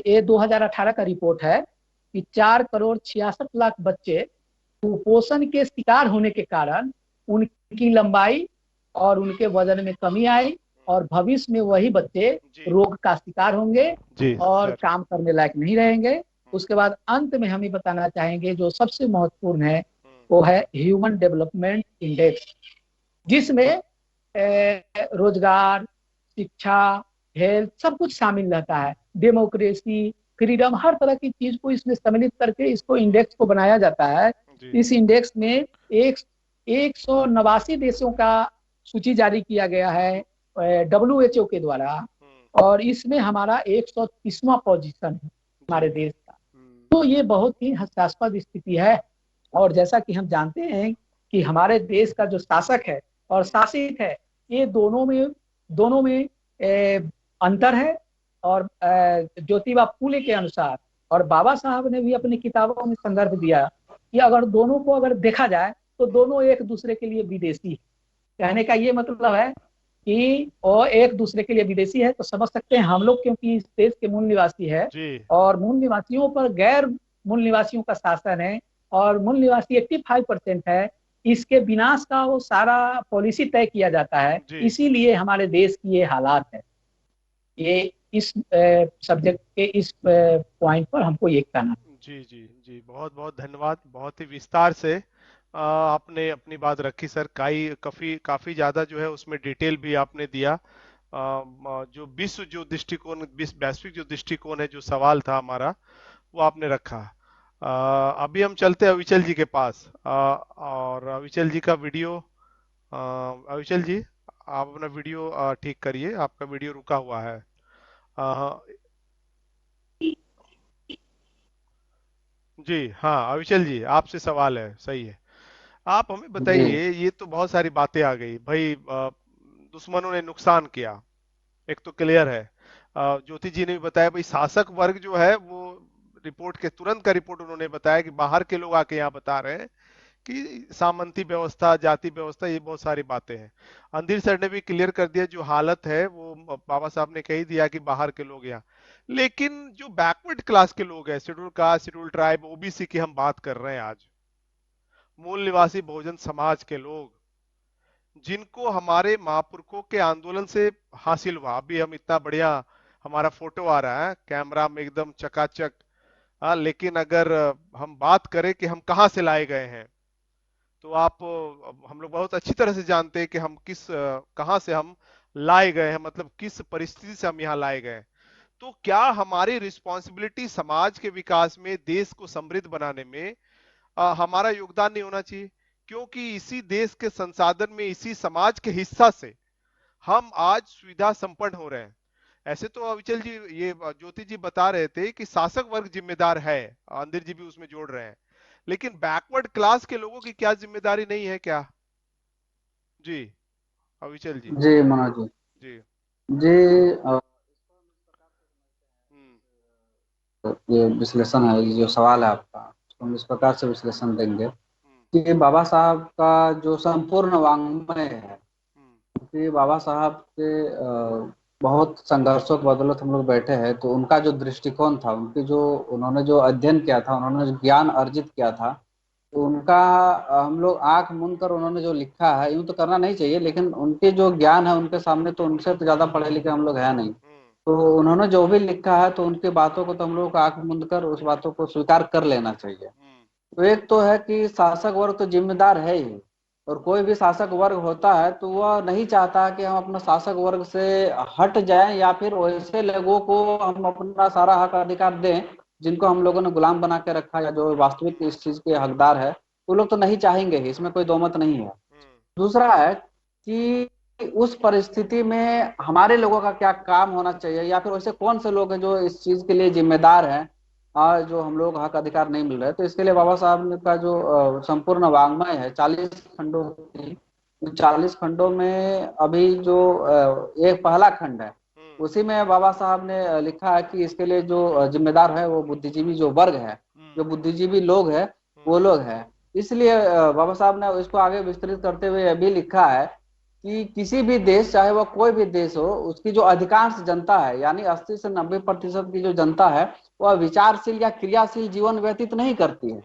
ये 2018 का रिपोर्ट है कि 4,66,00,000 बच्चे कुपोषण के शिकार होने के कारण उनकी लंबाई और उनके वजन में कमी आई, और भविष्य में वही बच्चे रोग का शिकार होंगे और काम करने लायक नहीं रहेंगे। उसके बाद अंत में हम ये बताना चाहेंगे जो सबसे महत्वपूर्ण है वो है ह्यूमन डेवलपमेंट इंडेक्स, जिसमें रोजगार, शिक्षा, हेल्थ सब कुछ शामिल रहता है, डेमोक्रेसी, फ्रीडम, हर तरह की चीज को इसमें सम्मिलित करके इसको इंडेक्स को बनाया जाता है। इस इंडेक्स में 189 देशों का सूची जारी किया गया है WHO के द्वारा, और इसमें हमारा 130वां पोजीशन है हमारे देश का। तो ये बहुत ही हास्यास्पद स्थिति है। और जैसा कि हम जानते हैं कि हमारे देश का जो शासक है और शासित है ये दोनों में अंतर है। और ज्योतिबा फूले के अनुसार और बाबा साहब ने भी अपनी किताबों में संदर्भ दिया कि अगर दोनों को अगर देखा जाए तो दोनों एक दूसरे के लिए विदेशी है। कहने का ये मतलब है कि वो एक दूसरे के लिए विदेशी है। तो समझ सकते हैं हम लोग, क्योंकि इस देश के मूल निवासी है जी और मूल निवासियों पर गैर मूल निवासियों का शासन है और मूल निवासी 85% है, इसके विनाश का वो सारा पॉलिसी तय किया जाता है। जी इसीलिए हमारे देश की ये हालात है। ये इस सब्जेक्ट के इस पॉइंट पर हमको ये कहना है। जी जी जी, बहुत बहुत धन्यवाद। बहुत ही विस्तार से आपने अपनी बात रखी सर। काफी काफी ज्यादा जो है उसमें डिटेल भी आपने दिया। जो विश्व जो दृष्टिकोण, वैश्विक जो दृष्टिकोण है, जो सवाल था हमारा, वो आपने रखा। अभी हम चलते हैं अविचल जी के पास। और अविचल जी का वीडियो, अविचल जी आप अपना वीडियो ठीक करिए, आपका वीडियो रुका हुआ है। हाँ, जी हाँ अविचल जी, आपसे सवाल है, सही है। आप हमें जी बताइए, ये तो बहुत सारी बातें आ गई भाई। दुश्मनों ने नुकसान किया, एक तो क्लियर है। ज्योति जी ने भी बताया भाई, शासक वर्ग जो है वो रिपोर्ट के तुरंत का रिपोर्ट उन्होंने बताया कि बाहर के लोग आके यहाँ बता रहे हैं कि सामंती व्यवस्था, जाति व्यवस्था, ये बहुत सारी बातें हैं। अंधीर सर ने भी क्लियर कर दिया, जो हालत है वो बाबा साहब ने कही दिया कि बाहर के लोग यहाँ। लेकिन जो बैकवर्ड क्लास के लोग हैं, schedule caste, schedule tribe, OBC की हम बात कर रहे हैं आज, मूल निवासी बहुजन समाज के लोग, जिनको हमारे महापुरखों के आंदोलन से हासिल हुआ। अभी हम इतना बढ़िया, हमारा फोटो आ रहा है कैमरा में एकदम चकाचक। हाँ, लेकिन अगर हम बात करें कि हम कहाँ से लाए गए हैं, तो आप हम लोग बहुत अच्छी तरह से जानते हैं कि हम कहाँ से हम लाए गए हैं, मतलब किस परिस्थिति से हम यहाँ लाए गए हैं। तो क्या हमारी रिस्पॉन्सिबिलिटी समाज के विकास में, देश को समृद्ध बनाने में हमारा योगदान नहीं होना चाहिए? क्योंकि इसी देश के संसाधन में, इसी समाज के हिस्सा से हम आज सुविधा संपन्न हो रहे हैं। ऐसे तो अविचल जी, ये ज्योति जी बता रहे थे कि शासक वर्ग जिम्मेदार है, अंदर जी भी उसमें जोड़ रहे हैं, लेकिन बैकवर्ड क्लास के लोगों की क्या जिम्मेदारी नहीं है क्या? जी अविचल जी। जी मनोज जी। जी। जी हम्म। ये विश्लेषण है, ये जो सवाल है आपका, उसको हम इस प्रकार से विश्लेषण देंगे हम्म। कि बाबा साहब का जो संपूर्ण वाङ्मय है, हम्म। कि बाबा साहब के बहुत संघर्षों के बदौलत हम लोग बैठे हैं। तो उनका जो दृष्टिकोण था, उनकी जो उन्होंने जो अध्ययन किया था, उन्होंने जो ज्ञान अर्जित किया था, तो उनका हम लोग आंख मूंद कर उन्होंने जो लिखा है, यूं तो करना नहीं चाहिए, लेकिन उनके जो ज्ञान है उनके सामने, तो उनसे तो ज्यादा पढ़े लिखे हम लोग है नहीं। हम्म। तो उन्होंने जो भी लिखा है, तो उनकी बातों को तो हम लोग आंख मूंद कर उस बातों को स्वीकार कर लेना चाहिए। हम्म। तो एक तो है कि शासक वर्ग तो जिम्मेदार है ही, और कोई भी शासक वर्ग होता है तो वह नहीं चाहता कि हम अपना शासक वर्ग से हट जाएं, या फिर वैसे लोगों को हम अपना सारा हक अधिकार दें जिनको हम लोगों ने गुलाम बना के रखा, या जो वास्तविक इस चीज के हकदार है, वो लोग तो नहीं चाहेंगे ही, इसमें कोई दो मत नहीं है। हम्म। दूसरा है कि उस परिस्थिति में हमारे लोगों का क्या काम होना चाहिए, या फिर वैसे कौन से लोग हैं जो इस चीज के लिए जिम्मेदार हैं, आज जो हम लोग हक अधिकार नहीं मिल रहे। तो इसके लिए बाबा साहब ने का जो संपूर्ण वाङ्मय है 40 खंडों की, 40 खंडों में अभी जो एक पहला खंड है, हम्म। उसी में बाबा साहब ने लिखा है कि इसके लिए जो जिम्मेदार है वो बुद्धिजीवी जो वर्ग है, जो हम्म। बुद्धिजीवी लोग है, वो लोग है। इसलिए बाबा साहब ने इसको आगे विस्तृत करते हुए यह भी लिखा है कि किसी भी देश, चाहे वह कोई भी देश हो, उसकी जो अधिकांश जनता है, यानी 80 से 90% की जो जनता है, वह विचारशील या क्रियाशील जीवन व्यतीत नहीं करती है।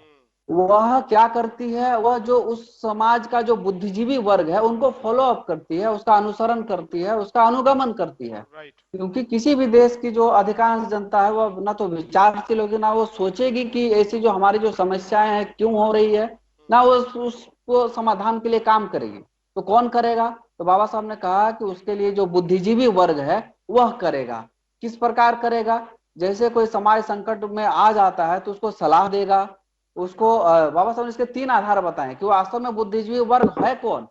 वह क्या करती है, वह जो उस समाज का जो बुद्धिजीवी वर्ग है उनको फॉलो अप करती है, उसका अनुसरण करती है, उसका अनुगमन करती है। राइट। क्योंकि किसी भी देश की जो अधिकांश जनता है वह ना तो विचारशील होगी, ना वो सोचेगी कि ऐसी जो हमारी जो समस्याएं हैं क्यों हो रही है, ना वो उसको समाधान के लिए काम करेगी। तो कौन करेगा? तो बाबा साहब ने कहा कि उसके लिए जो बुद्धिजीवी वर्ग है वह करेगा। किस प्रकार करेगा? जैसे कोई समाज संकट में आ जाता है तो उसको सलाह देगा, उसको बाबा साहब ने इसके 3 आधार बताए कि वो वास्तव में बुद्धिजीवी वर्ग है कौन।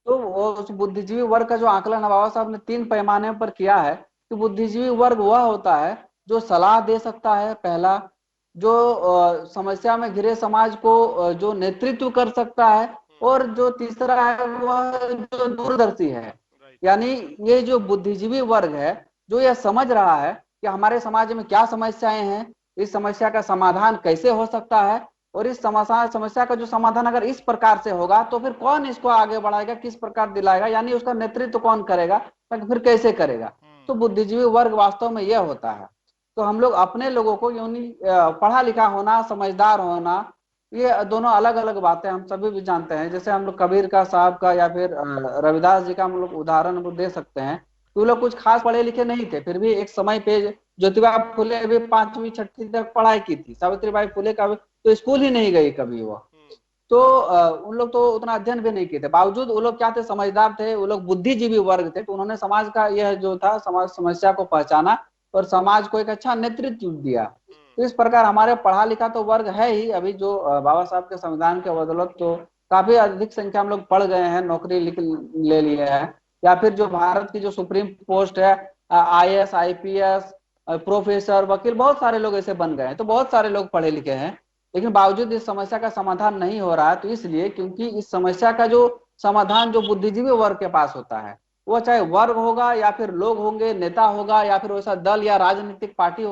तो वो उस बुद्धिजीवी वर्ग का जो आकलन है, बाबा साहब ने 3 पैमाने पर किया है कि बुद्धिजीवी वर्ग वह होता है जो सलाह दे सकता है, पहला, जो समस्या में घिरे समाज को जो नेतृत्व कर सकता है, और जो तीसरा है वह जो दूरदर्शी है, यानी ये जो बुद्धिजीवी वर्ग है जो यह समझ रहा है कि हमारे समाज में क्या समस्याएं हैं, इस समस्या का समाधान कैसे हो सकता है, और इस समस्या का जो समाधान अगर इस प्रकार से होगा तो फिर कौन इसको आगे बढ़ाएगा, किस प्रकार दिलाएगा, यानी उसका नेतृत्व कौन करेगा, तो फिर कैसे करेगा। तो बुद्धिजीवी वर्ग वास्तव में यह होता है। तो हम लोग अपने लोगों को पढ़ा लिखा होना, समझदार होना, ये दोनों अलग अलग बातें हम सभी भी जानते हैं। जैसे हम लोग कबीर का साहब का या फिर रविदास जी का हम लोग उदाहरण हम लोग दे सकते हैं। वो लोग कुछ खास पढ़े लिखे नहीं थे, फिर भी एक समय पे ज्योतिबा फुले भी 5वीं 6वीं तक पढ़ाई की थी। सावित्रीबाई फुले का तो स्कूल ही नहीं गई कभी वो। तो उन लोग तो उतना अध्ययन भी नहीं किए थे, बावजूद वो लोग क्या थे, समझदार थे, वो लोग बुद्धिजीवी वर्ग थे। तो उन्होंने समाज का यह जो था समाज समस्या को पहचाना और समाज को एक अच्छा नेतृत्व दिया। तो इस प्रकार हमारे पढ़ा लिखा तो वर्ग है ही अभी, जो बाबा साहब के संविधान के बदौलत तो काफी अधिक संख्या हम लोग पढ़ गए हैं, नौकरी ले लिए हैं, या फिर जो भारत की जो सुप्रीम पोस्ट है, IAS IPS प्रोफेसर वकील, बहुत सारे लोग ऐसे बन गए हैं। तो बहुत सारे लोग पढ़े लिखे हैं, लेकिन बावजूद इस समस्या का समाधान नहीं हो रहा है। तो इसलिए क्योंकि इस समस्या का जो समाधान जो बुद्धिजीवी वर्ग के पास होता है, वो चाहे वर्ग होगा या फिर लोग होंगे, नेता होगा या फिर वैसा दल या राजनीतिक पार्टी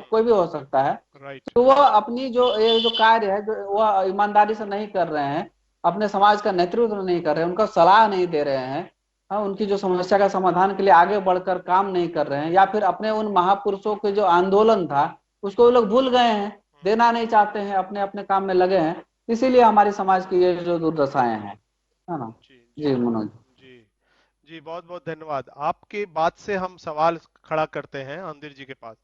कोई भी हो सकता है। तो वह अपनी ये जो कार्य है, जो वह ईमानदारी से नहीं कर रहे हैं, अपने समाज का नेतृत्व नहीं कर रहे हैं, उनका सलाह नहीं दे रहे हैं, हाँ, उनकी जो समस्या का समाधान के लिए आगे बढ़कर काम नहीं कर रहे हैं, या फिर अपने उन महापुरुषों के जो आंदोलन था उसको वो लोग भूल गए हैं, देना नहीं चाहते हैं, अपने अपने काम में लगे हैं। इसीलिए हमारे समाज की ये जो दुर्दशाएं हैं, है ना। जी मनोज जी जी, बहुत बहुत धन्यवाद। आपके बात से हम सवाल खड़ा करते हैं अंदिर जी के पास,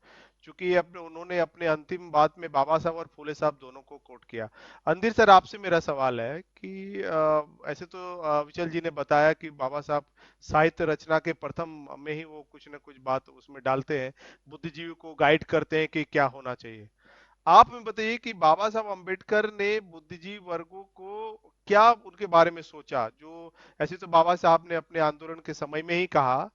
क्योंकि उन्होंने अपने अंतिम बात में बाबा साहब और फूले साहब दोनों को कोट किया। अंदिर सर, आपसे मेरा सवाल है कि ऐसे तो विचल जी ने बताया कि बाबा साहब साहित्य रचना के प्रथम में ही वो कुछ न कुछ बात उसमें डालते हैं, बुद्धिजीवी को गाइड करते हैं कि क्या होना चाहिए। आप हमें बताइए कि बाबा साहब अंबेडकर ने बुद्धिजीवी वर्गों को क्या उनके बारे में सोचा। जो ऐसे तो बाबा साहब ने अपने आंदोलन के समय में ही कहा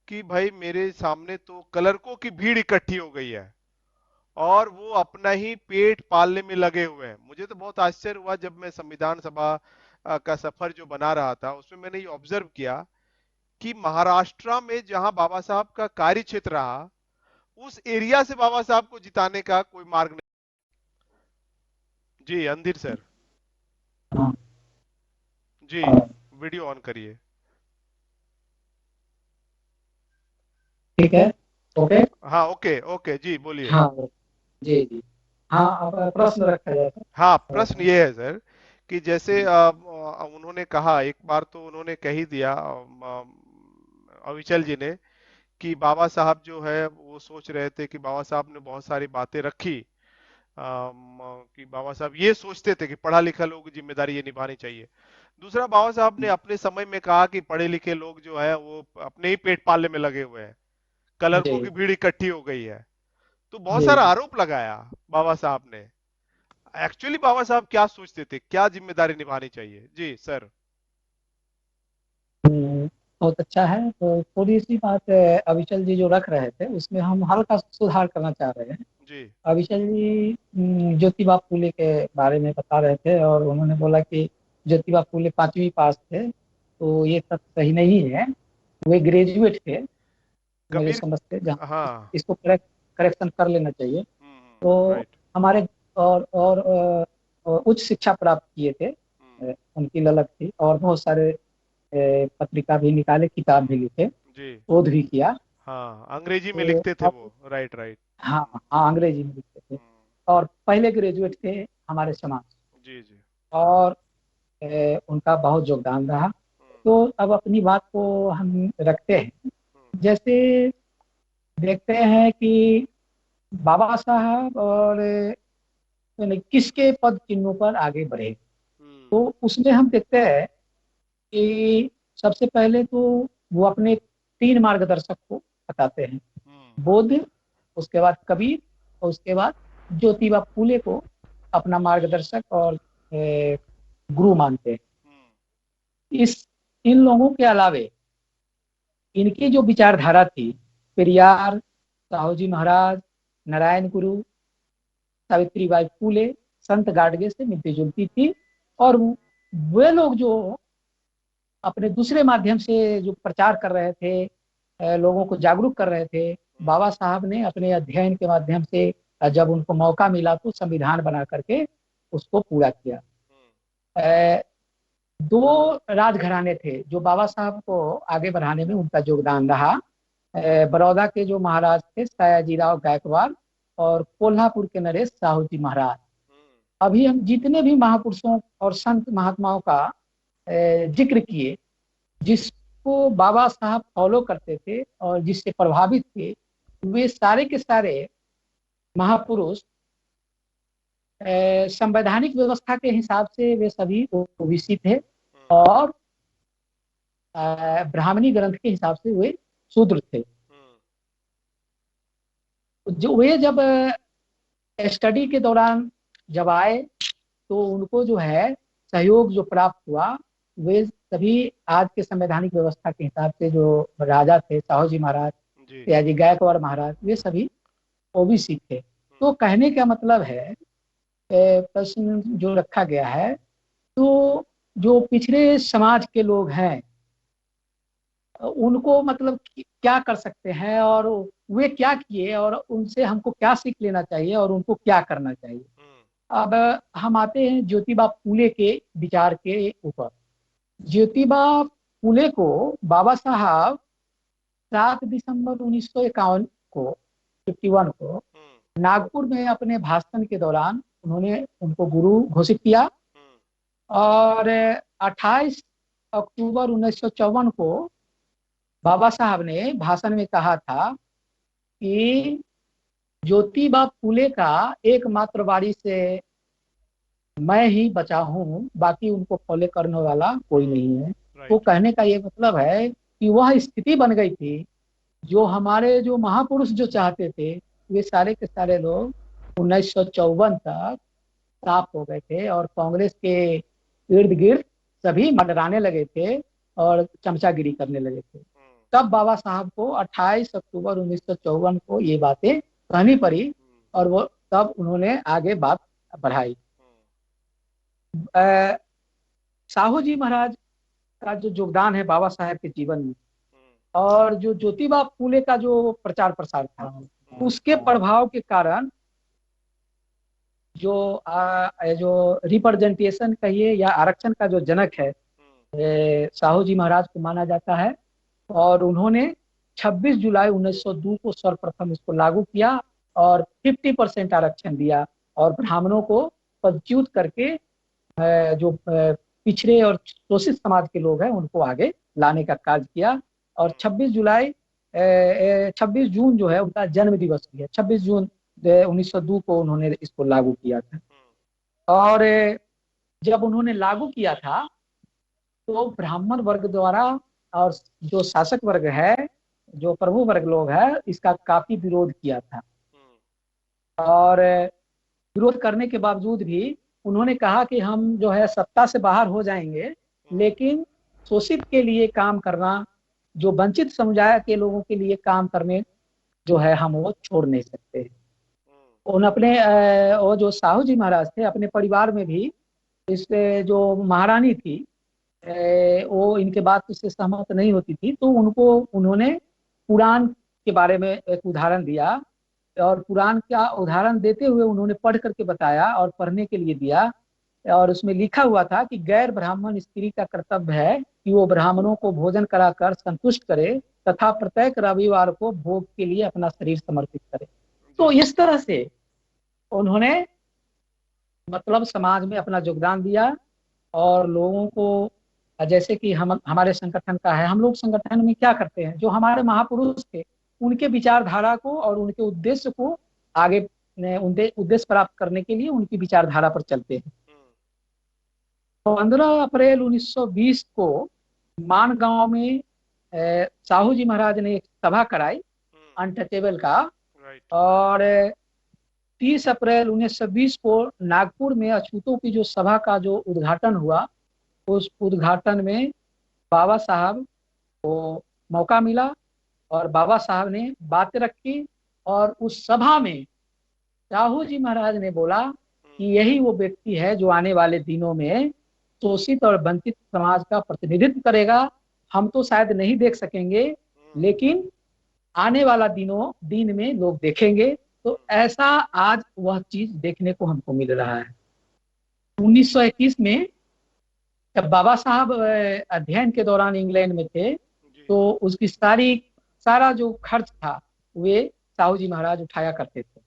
कि भाई मेरे सामने तो कलरकों की भीड़ इकट्ठी हो गई है और वो अपना ही पेट पालने में लगे हुए हैं। मुझे तो बहुत आश्चर्य हुआ जब मैं संविधान सभा का सफर जो बना रहा था, उसमें मैंने ये ऑब्जर्व किया कि महाराष्ट्र में जहां बाबा साहब का कार्य क्षेत्र रहा, उस एरिया से बाबा साहब को जिताने का कोई मार्ग नहीं। जी अंधीर सर। जी, वीडियो ऑन करिए। ठीक है, ओके। हाँ ओके ओके, जी बोलिए। हाँ जी जी, हाँ अब प्रश्न रखा जाए तो। हाँ, प्रश्न ये है सर कि जैसे उन्होंने कहा, एक बार तो उन्होंने कह ही दिया अविचल जी ने, कि बाबा साहब जो है वो सोच रहे थे कि बाबा साहब ने बहुत सारी बातें रखी, कि बाबा साहब ये सोचते थे कि पढ़ा लिखा लोग की जिम्मेदारी ये निभानी चाहिए। दूसरा, बाबा साहब ने अपने समय में कहा कि पढ़े लिखे लोग जो है वो अपने ही पेट पालने में लगे हुए हैं, कलरकों की जी भीड़ इकट्ठी हो गई है। तो बहुत जी सारा जी, आरोप लगाया बाबा साहब ने। एक्चुअली बाबा साहब क्या सोचते थे, क्या जिम्मेदारी निभानी चाहिए? जी सर। बहुत अच्छा है। तो थोड़ी सी बात अविचल जी जो रख रहे थे उसमें हम हल्का सुधार करना चाह रहे हैं। जी अविचल जी ज्योतिबा फूले के बारे में बता रहे थे और उन्होंने बोला कि ज्योतिबा फूले 5वीं पास थे, तो ये तथ्य सही नहीं है। वे ग्रेजुएट थे मेरे कबीर। समझ से, जहाँ हाँ। इसको करेक्शन कर लेना चाहिए। तो राइट। हमारे और उच्च शिक्षा प्राप्त किए थे, उनकी ललक थी, और बहुत सारे पत्रिका भी निकाले, किताब भी लिखे, जी। शोध भी किया। हाँ, अंग्रेजी में तो लिखते थे अब वो। Right right. हाँ हाँ, अंग्रेजी में लिखते थे और पहले ग्रेजुएट थे हमारे समाज, जी जी। और उनका बहुत योगदान रहा। तो अब अपनी बात को हम रखते हैं। जैसे देखते हैं कि बाबा साहब और यानी किसके पद चिन्हों पर आगे बढ़े, तो उसमें हम देखते हैं कि सबसे पहले तो वो अपने 3 मार्गदर्शक को बताते हैं, बुद्ध, उसके बाद कबीर, और उसके बाद ज्योतिबा फूले को अपना मार्गदर्शक और गुरु मानते हैं। इस इन लोगों के अलावे इनकी जो विचारधारा थी, पेरियार, साहू जी महाराज, नारायण गुरु, सावित्रीबाई फूले, संत गाडगे से मिलती जुलती थी। और वे लोग जो अपने दूसरे माध्यम से जो प्रचार कर रहे थे, लोगों को जागरूक कर रहे थे, बाबा साहब ने अपने अध्ययन के माध्यम से जब उनको मौका मिला तो संविधान बना करके उसको पूरा किया। अ, दो राजघराने थे जो बाबा साहब को आगे बढ़ाने में उनका योगदान रहा। बड़ौदा के जो महाराज थे सयाजीराव गायकवाड़ और कोल्हापुर के नरेश साहू जी महाराज। अभी हम जितने भी महापुरुषों और संत महात्माओं का जिक्र किए, जिसको बाबा साहब फॉलो करते थे और जिससे प्रभावित थे, वे सारे के सारे महापुरुष संवैधानिक व्यवस्था के हिसाब से वे सभी ओबीसी थे और ब्राह्मणी ग्रंथ के हिसाब से वे शूद्र थे। जो वे जब स्टडी के दौरान जब आए तो उनको जो है सहयोग जो प्राप्त हुआ, वे सभी आज के संवैधानिक व्यवस्था के हिसाब से जो राजा थे साहू जी महाराज, सयाजी गायकवाड़ महाराज, वे सभी ओबीसी थे। तो कहने का मतलब है, प्रश्न जो रखा गया है, तो जो पिछड़े समाज के लोग हैं उनको मतलब क्या कर सकते हैं और वे क्या किए और उनसे हमको क्या सीख लेना चाहिए और उनको क्या करना चाहिए। अब हम आते हैं ज्योतिबा फूले के विचार के ऊपर। ज्योतिबा फूले को बाबा साहब 7 दिसंबर 1951 को 51 को नागपुर में अपने भाषण के दौरान उन्होंने उनको गुरु घोषित किया और 28 अक्टूबर 1954 को बाबा साहब ने भाषण में कहा था कि ज्योतिबा फूले का एकमात्र वारिस से मैं ही बचा हूँ, बाकी उनको फॉलो करने वाला कोई नहीं है। तो कहने का ये मतलब है कि वह स्थिति बन गई थी जो हमारे जो महापुरुष जो चाहते थे, वे सारे के सारे लोग 1954 तक साफ हो गए थे और कांग्रेस के इर्द गिर्द सभी मंडराने लगे थे और चमचागिरी करने लगे थे। तब बाबा साहब को 28 अक्टूबर 1954 को ये बातें कहनी पड़ी और वो तब उन्होंने आगे बात बढ़ाई। साहू जी महाराज का जो योगदान है बाबा साहब के जीवन में और जो ज्योतिबा फूले का जो प्रचार प्रसार था, उसके प्रभाव के कारण जो रिप्रेजेंटेशन कहिए या आरक्षण का जो जनक है साहू जी महाराज को माना जाता है और उन्होंने 26 जुलाई 1902 को सर्वप्रथम इसको लागू किया और 50% आरक्षण दिया और ब्राह्मणों को पदच्युत करके जो पिछड़े और शोषित समाज के लोग हैं उनको आगे लाने का कार्य किया। और 26 जून जो है उनका जन्म दिवस भी है। 26 जून 1902 को उन्होंने इसको लागू किया था और जब उन्होंने लागू किया था तो ब्राह्मण वर्ग द्वारा और जो शासक वर्ग है, जो प्रभु वर्ग लोग है, इसका काफी विरोध किया था और विरोध करने के बावजूद भी उन्होंने कहा कि हम जो है सत्ता से बाहर हो जाएंगे, लेकिन शोषित के लिए काम करना, जो वंचित समुदाय के लोगों के लिए काम करने जो है हम वो छोड़ नहीं सकते। उन अपने वो जो साहू जी महाराज थे अपने परिवार में भी इस जो महारानी थी वो इनके बात से सहमत नहीं होती थी, तो उन्होंने पुराण के बारे में एक उदाहरण दिया और पुराण का उदाहरण देते हुए उन्होंने पढ़ करके बताया और पढ़ने के लिए दिया और उसमें लिखा हुआ था कि गैर ब्राह्मण स्त्री का कर्तव्य है कि वो ब्राह्मणों को भोजन कराकर संतुष्ट करे तथा प्रत्येक रविवार को भोग के लिए अपना शरीर समर्पित करे। तो इस तरह से उन्होंने मतलब समाज में अपना योगदान दिया और लोगों को, जैसे कि हमारे संगठन का है, हम लोग संगठन में क्या करते हैं, जो हमारे महापुरुष थे उनके विचारधारा को और उनके उद्देश्य को आगे उद्देश्य प्राप्त करने के लिए उनकी विचारधारा पर चलते हैं। 15 अप्रैल 1920 को मानगांव में साहू जी महाराज ने एक सभा कराई अनटचेबल का और 30 अप्रैल 1920 को नागपुर में अछूतों की जो सभा का जो उद्घाटन हुआ, उस उद्घाटन में बाबा साहब को मौका मिला और बाबा साहब ने बातें रखी और उस सभा में साहू जी महाराज ने बोला कि यही वो व्यक्ति है जो आने वाले दिनों में शोषित और वंचित समाज का प्रतिनिधित्व करेगा। हम तो शायद नहीं देख सकेंगे, लेकिन आने वाला दिन में लोग देखेंगे। तो ऐसा आज वह चीज देखने को हमको मिल रहा है। 1921 में जब बाबा साहब अध्ययन के दौरान इंग्लैंड में थे, तो उसकी सारा जो खर्च था वे साहू जी महाराज उठाया करते थे।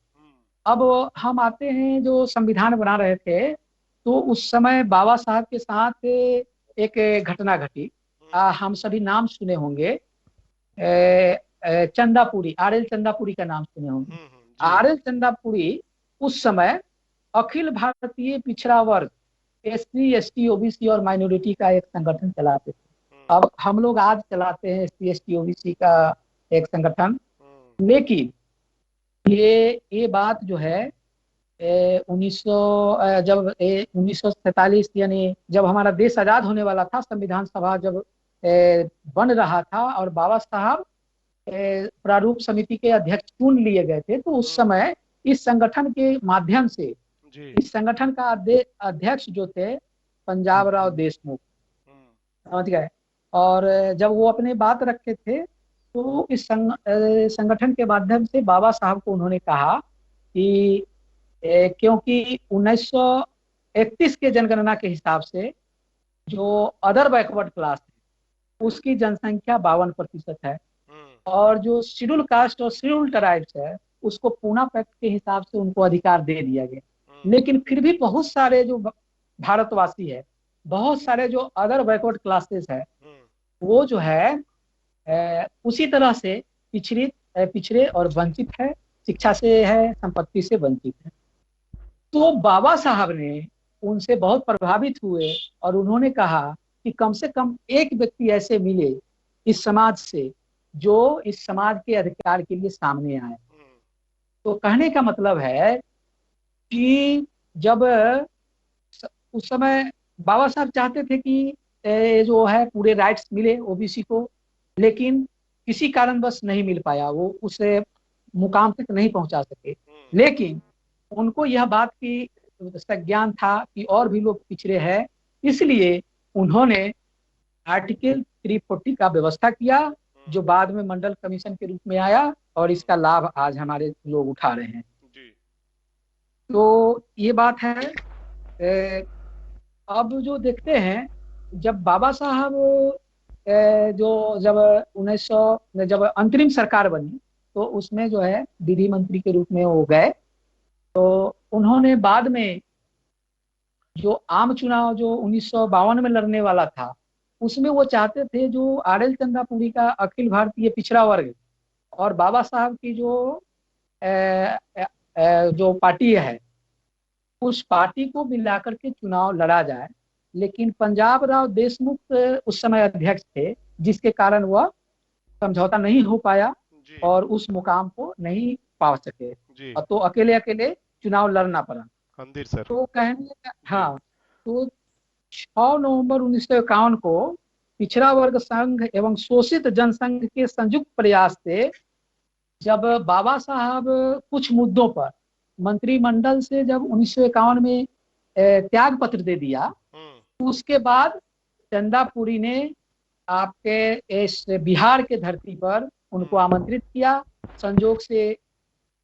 अब हम आते हैं जो संविधान बना रहे थे, तो उस समय बाबा साहब के साथ एक घटना घटी। हम सभी नाम सुने होंगे, चंदापुरी, आर.एल. चंदापुरी का नाम सुने होंगे। आर.एल. चंदापुरी उस समय अखिल भारतीय पिछड़ा वर्ग एससी, एसटी, ओबीसी और माइनॉरिटी का एक संगठन चलाते थे। अब हम लोग आज चलाते हैं एससी, एसटी, ओबीसी का एक संगठन। लेकिन ये बात जो है 1947 यानी जब हमारा देश आजाद होने वाला था, संविधान सभा जब बन रहा था और बाबा साहब प्रारूप समिति के अध्यक्ष चुन लिए गए थे, तो उस समय इस संगठन के माध्यम से इस संगठन का अध्यक्ष जो थे पंजाब राव देशमुख, समझ गए। और जब वो अपने बात रखे थे, तो इस संगठन के माध्यम से बाबा साहब को उन्होंने कहा कि क्योंकि 1931 के जनगणना के हिसाब से जो अदर बैकवर्ड क्लास है उसकी जनसंख्या 52% है, और जो शेड्यूल कास्ट और शेड्यूल ट्राइब्स है उसको पूना पैक्ट के हिसाब से उनको अधिकार दे दिया गया। लेकिन फिर भी बहुत सारे जो भारतवासी है, बहुत सारे जो अदर बैकवर्ड क्लासेस है, वो जो है उसी तरह से पिछड़े और वंचित है, शिक्षा से है, संपत्ति से वंचित है। तो बाबा साहब ने उनसे बहुत प्रभावित हुए और उन्होंने कहा कि कम से कम एक व्यक्ति ऐसे मिले इस समाज से जो इस समाज के अधिकार के लिए सामने आए। तो कहने का मतलब है कि जब उस समय बाबा साहब चाहते थे कि जो है पूरे राइट्स मिले ओबीसी को, लेकिन किसी कारणवश नहीं मिल पाया, वो उसे मुकाम तक नहीं पहुंचा सके। लेकिन उनको यह बात की संज्ञान था कि और भी लोग पिछड़े हैं, इसलिए उन्होंने आर्टिकल 340 का व्यवस्था किया, जो बाद में मंडल कमीशन के रूप में आया, और इसका लाभ आज हमारे लोग उठा रहे हैं। तो ये बात है। अब जो देखते हैं, जब बाबा साहब जो जब 1900 जब अंतरिम सरकार बनी, तो उसमें जो है विधि मंत्री के रूप में वो गए। तो उन्होंने बाद में जो आम चुनाव जो 1952 में लड़ने वाला था, उसमें वो चाहते थे जो आर.एल. चंदापुरी का अखिल भारतीय पिछड़ा वर्ग और बाबा साहब की जो पार्टी है, उस पार्टी को मिलाकर के चुनाव लड़ा जाए। लेकिन पंजाब राव देशमुख उस समय अध्यक्ष थे, जिसके कारण वह समझौता नहीं हो पाया और उस मुकाम को नहीं पा सके, तो अकेले चुनाव लड़ना पड़ा। सर। तो कहने हाँ, तो 6 नवंबर 1951 को पिछड़ा वर्ग संघ एवं शोषित जनसंघ के संयुक्त प्रयास से जब बाबा साहब कुछ मुद्दों पर मंत्रिमंडल से जब 1951 में त्याग पत्र दे दिया, उसके बाद चंदापुरी ने आपके इस बिहार के धरती पर उनको आमंत्रित किया। संजोग से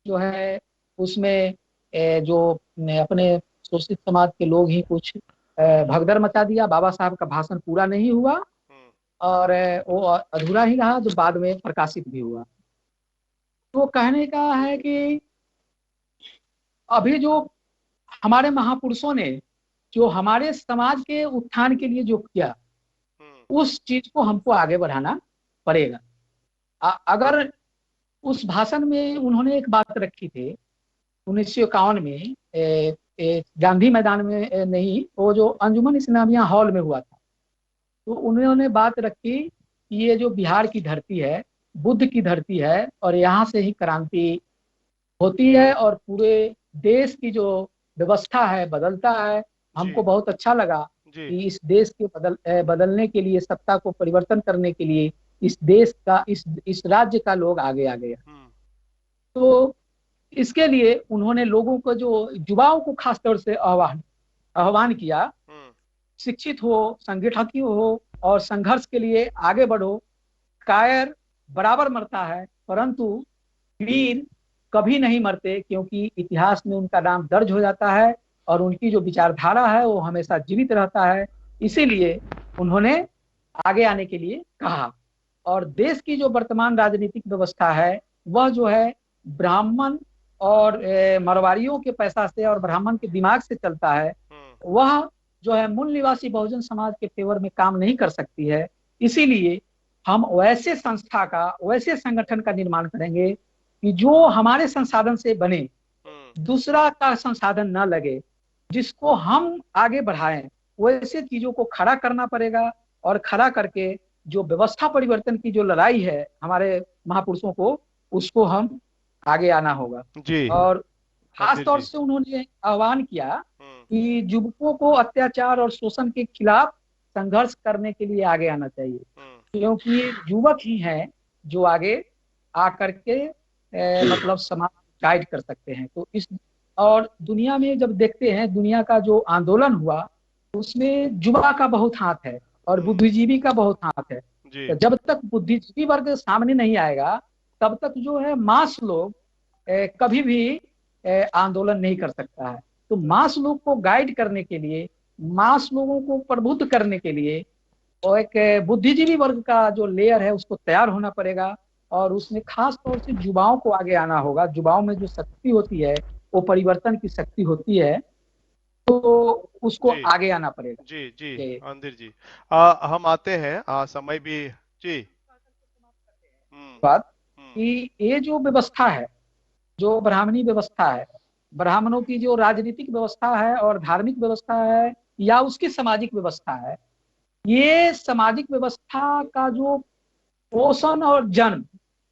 जो है उसमें जो अपने शोषित समाज के लोग ही कुछ भगदड़ मचा दिया। बाबा साहब का भाषण पूरा नहीं हुआ और वो अधूरा ही रहा, जो बाद में प्रकाशित भी हुआ। तो कहने का है कि अभी जो हमारे महापुरुषों ने जो हमारे समाज के उत्थान के लिए जो किया, उस चीज को हमको आगे बढ़ाना पड़ेगा। अगर उस भाषण में उन्होंने एक बात रखी थी 1951 में, गांधी मैदान में नहीं, वो जो अंजुमन इस्लामिया हॉल में हुआ था, तो उन्होंने बात रखी कि ये जो बिहार की धरती है बुद्ध की धरती है, और यहाँ से ही क्रांति होती है और पूरे देश की जो व्यवस्था है बदलता है। हमको बहुत अच्छा लगा कि इस देश के बदलने के लिए, सत्ता को परिवर्तन करने के लिए इस देश का इस राज्य का लोग आगे आ गए। तो इसके लिए उन्होंने लोगों को, जो युवाओं को खासतौर से आह्वान किया शिक्षित हो, संगठित हो और संघर्ष के लिए आगे बढ़ो। कायर बराबर मरता है, परंतु वीर कभी नहीं मरते, क्योंकि इतिहास में उनका नाम दर्ज हो जाता है और उनकी जो विचारधारा है वो हमेशा जीवित रहता है। इसीलिए उन्होंने आगे आने के लिए कहा। और देश की जो वर्तमान राजनीतिक व्यवस्था है वह जो है ब्राह्मण और मरवाड़ियों के पैसा से और ब्राह्मण के दिमाग से चलता है। वह जो है मूल निवासी बहुजन समाज के फेवर में काम नहीं कर सकती है। इसीलिए हम वैसे संस्था का, वैसे संगठन का निर्माण करेंगे कि जो हमारे संसाधन से बने, दूसरा का संसाधन न लगे, जिसको हम आगे बढ़ाएं। वैसे चीजों को खड़ा करना पड़ेगा और खड़ा करके जो व्यवस्था परिवर्तन की जो लड़ाई है हमारे महापुरुषों को, उसको हम आगे आना होगा। जी और खास मंदिर तौर जी। से उन्होंने आह्वान किया कि युवकों को अत्याचार और शोषण के खिलाफ संघर्ष करने के लिए आगे आना चाहिए, क्योंकि युवक ही हैं जो आगे आकर के मतलब समाज गाइड कर सकते हैं। तो इस और दुनिया में जब देखते हैं, दुनिया का जो आंदोलन हुआ उसमें युवा का बहुत हाथ है और बुद्धिजीवी का बहुत हाथ है। जी तो जब तक बुद्धिजीवी वर्ग सामने नहीं आएगा तब तक जो है मास लोग कभी भी आंदोलन नहीं कर सकता है। तो मास लोग को गाइड करने के लिए, मास लोगों को प्रबुद्ध करने के लिए और एक बुद्धिजीवी वर्ग का जो लेयर है उसको तैयार होना पड़ेगा। और उसमें खास तौर से युवाओं को आगे आना होगा। युवाओं में जो शक्ति होती है वो परिवर्तन की शक्ति होती है, तो उसको जी आगे आना पड़ेगा। जी जी ये मंदिर जी। हम आते हैं, समय भी। जी। हम्म बात हम्म कि ये जो व्यवस्था है, जो ब्राह्मणी व्यवस्था है, ब्राह्मणों की जो राजनीतिक व्यवस्था है और धार्मिक व्यवस्था है या उसकी सामाजिक व्यवस्था है, ये सामाजिक व्यवस्था का जो पोषण और जन्म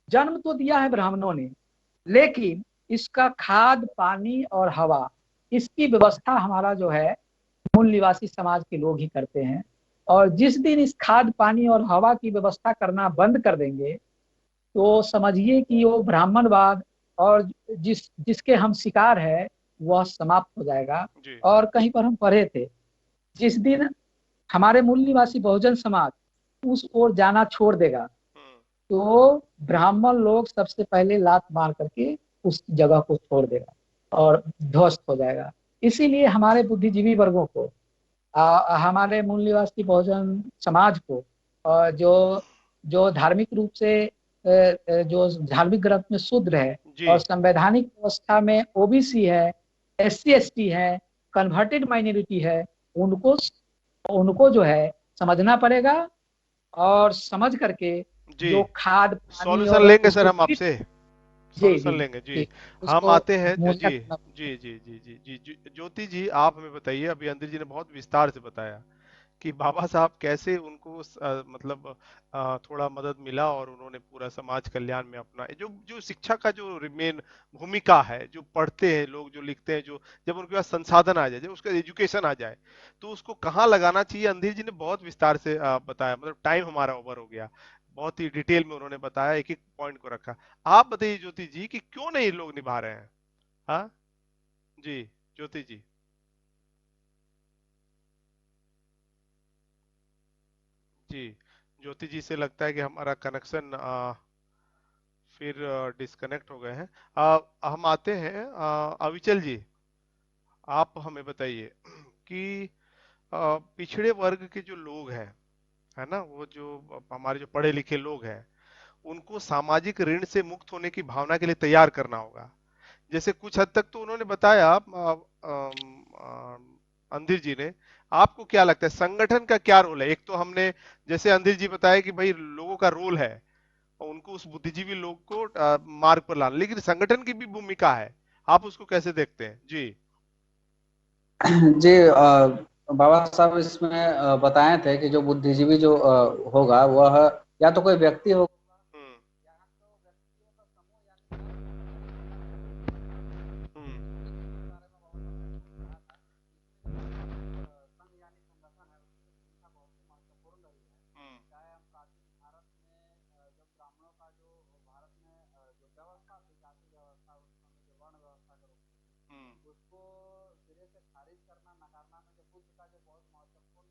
जन्म तो दिया है ब्राह्मणों ने, लेकिन इसका खाद पानी और हवा, इसकी व्यवस्था हमारा जो है मूल निवासी समाज के लोग ही करते हैं। और जिस दिन इस खाद पानी और हवा की व्यवस्था करना बंद कर देंगे तो समझिए कि वो ब्राह्मणवाद और जिसके हम शिकार है वह समाप्त हो जाएगा। जी और कहीं पर हम पढ़े थे, जिस दिन हमारे मूल निवासी बहुजन समाज उस ओर जाना छोड़ देगा तो ब्राह्मण लोग सबसे पहले लात मार करके उस जगह को छोड़ देगा और ध्वस्त हो जाएगा। इसीलिए हमारे बुद्धिजीवी वर्गों को, हमारे मूल निवासी बहुजन समाज को, जो जो धार्मिक रूप से जो धार्मिक ग्रंथ में शूद्र है जी और संवैधानिक व्यवस्था में ओबीसी है, एससी एसटी है, कन्वर्टेड माइनॉरिटी है, उनको उनको जो है समझना पड़ेगा। और समझ करके जी जो खाद पानी सॉल्यूशन और लेंगे सर उसको हम ट्रीट, आपसे। जी सॉल्यूशन जी लेंगे जी। जी, हम उसको आते हैं मुहैया जी करना। जी जी जी जी जी ज्योति जी, आप हमें बताइए। अभी अंदर जी ने बहुत विस्तार से बताया कि बाबा साहब कैसे उनको मतलब थोड़ा मदद मिला और उन्होंने पूरा समाज कल्याण में अपना जो जो शिक्षा का जो मेन भूमिका है, जो पढ़ते हैं लोग, जो लिखते हैं, जो जब उनके पास संसाधन आ जाए, जब उसका एजुकेशन आ जाए तो उसको कहाँ लगाना चाहिए, अंधीर जी ने बहुत विस्तार से बताया। मतलब टाइम हमारा ओवर हो गया, बहुत ही डिटेल में उन्होंने बताया, एक एक पॉइंट को रखा। आप बताइए ज्योति जी कि क्यों नहीं लोग निभा रहे हैं। हाँ जी ज्योति जी। जी ज्योति जी से लगता है कि हमारा कनेक्शन फिर डिस्कनेक्ट हो गए हैं। हम आते हैं अविचल जी। आप हमें बताइए कि पिछड़े वर्ग के जो लोग हैं, है ना, वो जो हमारे जो पढ़े लिखे लोग हैं, उनको सामाजिक ऋण से मुक्त होने की भावना के लिए तैयार करना होगा। जैसे कुछ हद तक तो उन्होंने बताया अंधीर जी ने। आपको क्या लगता है संगठन का क्या रोल है? एक तो हमने जैसे अंधीर जी बताया कि भाई लोगों का रोल है और उनको उस बुद्धिजीवी लोग को मार्ग पर लाना, लेकिन संगठन की भी भूमिका है। आप उसको कैसे देखते हैं जी? जी बाबा साहब इसमें बताए थे कि जो बुद्धिजीवी जो होगा वह या तो कोई व्यक्ति होगा, हम्म या तो व्यक्तियों का समूह यानी हम्म इसके बारे में बहुत कहा था। इसमें जो संघ यानी संगठन है उसकी भूमिका बहुत ही महत्वपूर्ण रही है। हम्म चाहे हम प्राचीन भारत में जो ब्राह्मणों का जो भारत में जो व्यवस्था थी, जाति व्यवस्था, उस समय जो वर्ण व्यवस्था का रूप हम्म उसको सिरे से खारिज करना, नकारना में जो बुद्ध का जो बहुत महत्वपूर्ण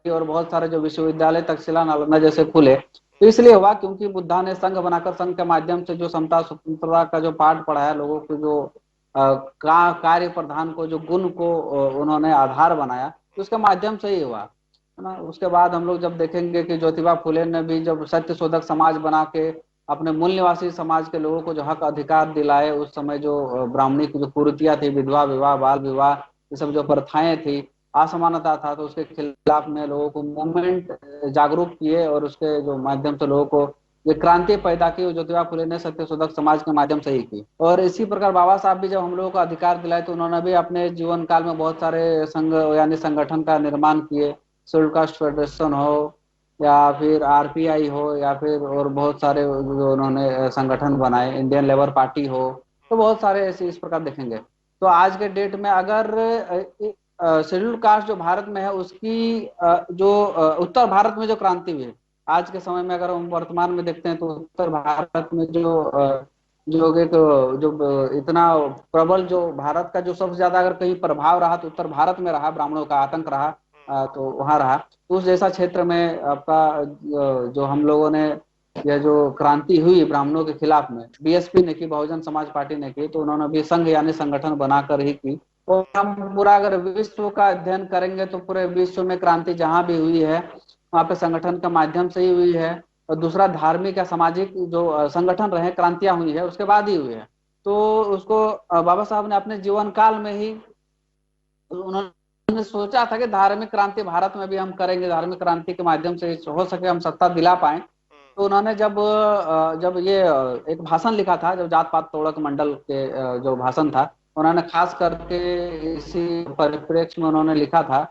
और बहुत सारे जो विश्वविद्यालय तक्षशिला नालंदा जैसे खुले, तो इसलिए हुआ क्योंकि बुद्धा ने संघ बनाकर संघ के माध्यम से जो समता स्वतंत्रता का जो पाठ पढ़ाया, लोगों को जो कार्य प्रधान को जो गुण को उन्होंने आधार बनाया, तो उसके माध्यम से ही हुआ, है ना। उसके बाद हम लोग जब देखेंगे कि ज्योतिबा फुले ने भी जब सत्य शोधक समाज बना के अपने मूल निवासी समाज के लोगों को जो हक अधिकार दिलाए, उस समय जो ब्राह्मणी की जो कुरीतियां थी, विधवा विवाह, बाल विवाह, ये सब जो प्रथाएं थी, असमानता था, तो उसके खिलाफ में लोगों को मूवमेंट जागरूक किए और उसके जो माध्यम से लोगों को ये क्रांति पैदा की, ज्योतिबा फुले ने सत्य शोधक समाज के माध्यम से ही की। और इसी प्रकार बाबा साहब भी जब हम लोगों को अधिकार दिलाए, तो उन्होंने भी अपने जीवन काल में बहुत सारे संघ यानी संगठन का निर्माण किए, शेड्यूल कास्ट फेडरेशन हो या फिर आरपीआई हो या फिर और बहुत सारे जो उन्होंने संगठन बनाए, इंडियन लेबर पार्टी हो, तो बहुत सारे ऐसे इस प्रकार देखेंगे। तो आज के डेट में अगर शेड्यूल कास्ट जो भारत में है उसकी जो उत्तर भारत में जो क्रांति हुई है आज के समय में, अगर हम वर्तमान में देखते हैं, तो उत्तर भारत में जो एक जो इतना प्रबल जो भारत का जो सबसे ज्यादा अगर कहीं प्रभाव रहा तो उत्तर भारत में रहा, ब्राह्मणों का आतंक रहा, तो वहां रहा। तो उस जैसा क्षेत्र में आपका जो हम लोगों ने यह जो क्रांति हुई ब्राह्मणों के खिलाफ में, बीएसपी ने की, बहुजन समाज पार्टी ने की, तो उन्होंने भी संघ यानी संगठन बनाकर ही की। और हम पूरा अगर विश्व का अध्ययन करेंगे तो पूरे विश्व में क्रांति जहां भी हुई है वहां पे संगठन के माध्यम से ही हुई है। और दूसरा धार्मिक या सामाजिक जो संगठन रहे, क्रांतियां हुई है उसके बाद ही हुई है। तो उसको बाबा साहब ने अपने जीवन काल में ही उन्होंने सोचा था कि धार्मिक क्रांति भारत में भी हम करेंगे, धार्मिक क्रांति के माध्यम से हो सके हम सत्ता दिला पाए। तो उन्होंने जब ये एक भाषण लिखा था, जब जात पात तोड़क मंडल के जो भाषण था, उन्होंने खास करके इसी परिप्रेक्ष्य में उन्होंने लिखा था।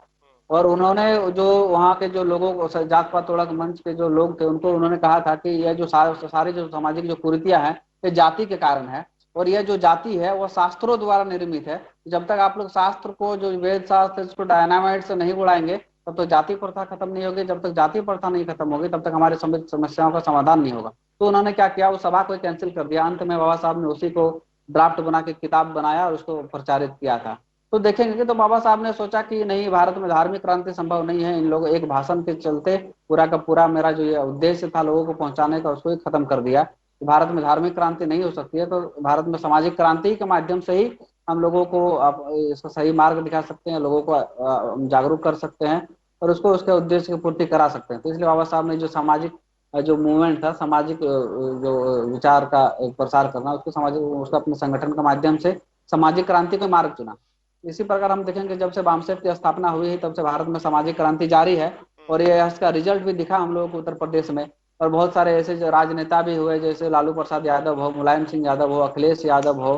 और उन्होंने जो वहाँ के जो लोगों को, जात पात तोड़क मंच के जो लोग थे, उनको उन्होंने कहा था कि यह जो सारी जो सामाजिक जो कुरीतियां हैं ये जाति के कारण है, और यह जो जाति है वो शास्त्रों द्वारा निर्मित है। जब तक आप लोग शास्त्र को, जो वेद शास्त्र, इसको डायनामाइट से नहीं उड़ाएंगे तब तक जाति प्रथा खत्म नहीं होगी। जब तक जाति प्रथा नहीं खत्म होगी तब तक हमारे समस्याओं का समाधान नहीं होगा। तो उन्होंने क्या किया, उस सभा को कैंसिल कर दिया। अंत में बाबा साहब ने उसी को ड्राफ्ट बना के किताब बनाया और उसको प्रचारित किया था। तो देखेंगे कि तो बाबा साहब ने सोचा कि नहीं, भारत में धार्मिक क्रांति संभव नहीं है, इन लोगों एक भाषण के चलते पूरा का पूरा मेरा जो ये उद्देश्य था लोगों को पहुंचाने का, उसको ही खत्म कर दिया। भारत में धार्मिक क्रांति नहीं हो सकती है, तो भारत में सामाजिक क्रांति के माध्यम से ही हम लोगों को इसका सही मार्ग दिखा सकते हैं, लोगों को जागरूक कर सकते हैं और उसको उसके उद्देश्य की पूर्ति करा सकते हैं। तो इसलिए बाबा साहब ने जो सामाजिक जो मूवमेंट था, सामाजिक जो विचार का प्रसार करना, उसको सामाजिक, उसका अपने संगठन के माध्यम से सामाजिक क्रांति का मार्ग चुना। इसी प्रकार हम देखेंगे जब से बामसेफ की स्थापना हुई है तब से भारत में सामाजिक क्रांति जारी है, और ये इसका रिजल्ट भी दिखा हम लोगों को उत्तर प्रदेश में। और बहुत सारे ऐसे जो राजनेता भी हुए, जैसे लालू प्रसाद यादव हो, मुलायम सिंह यादव हो, अखिलेश यादव हो,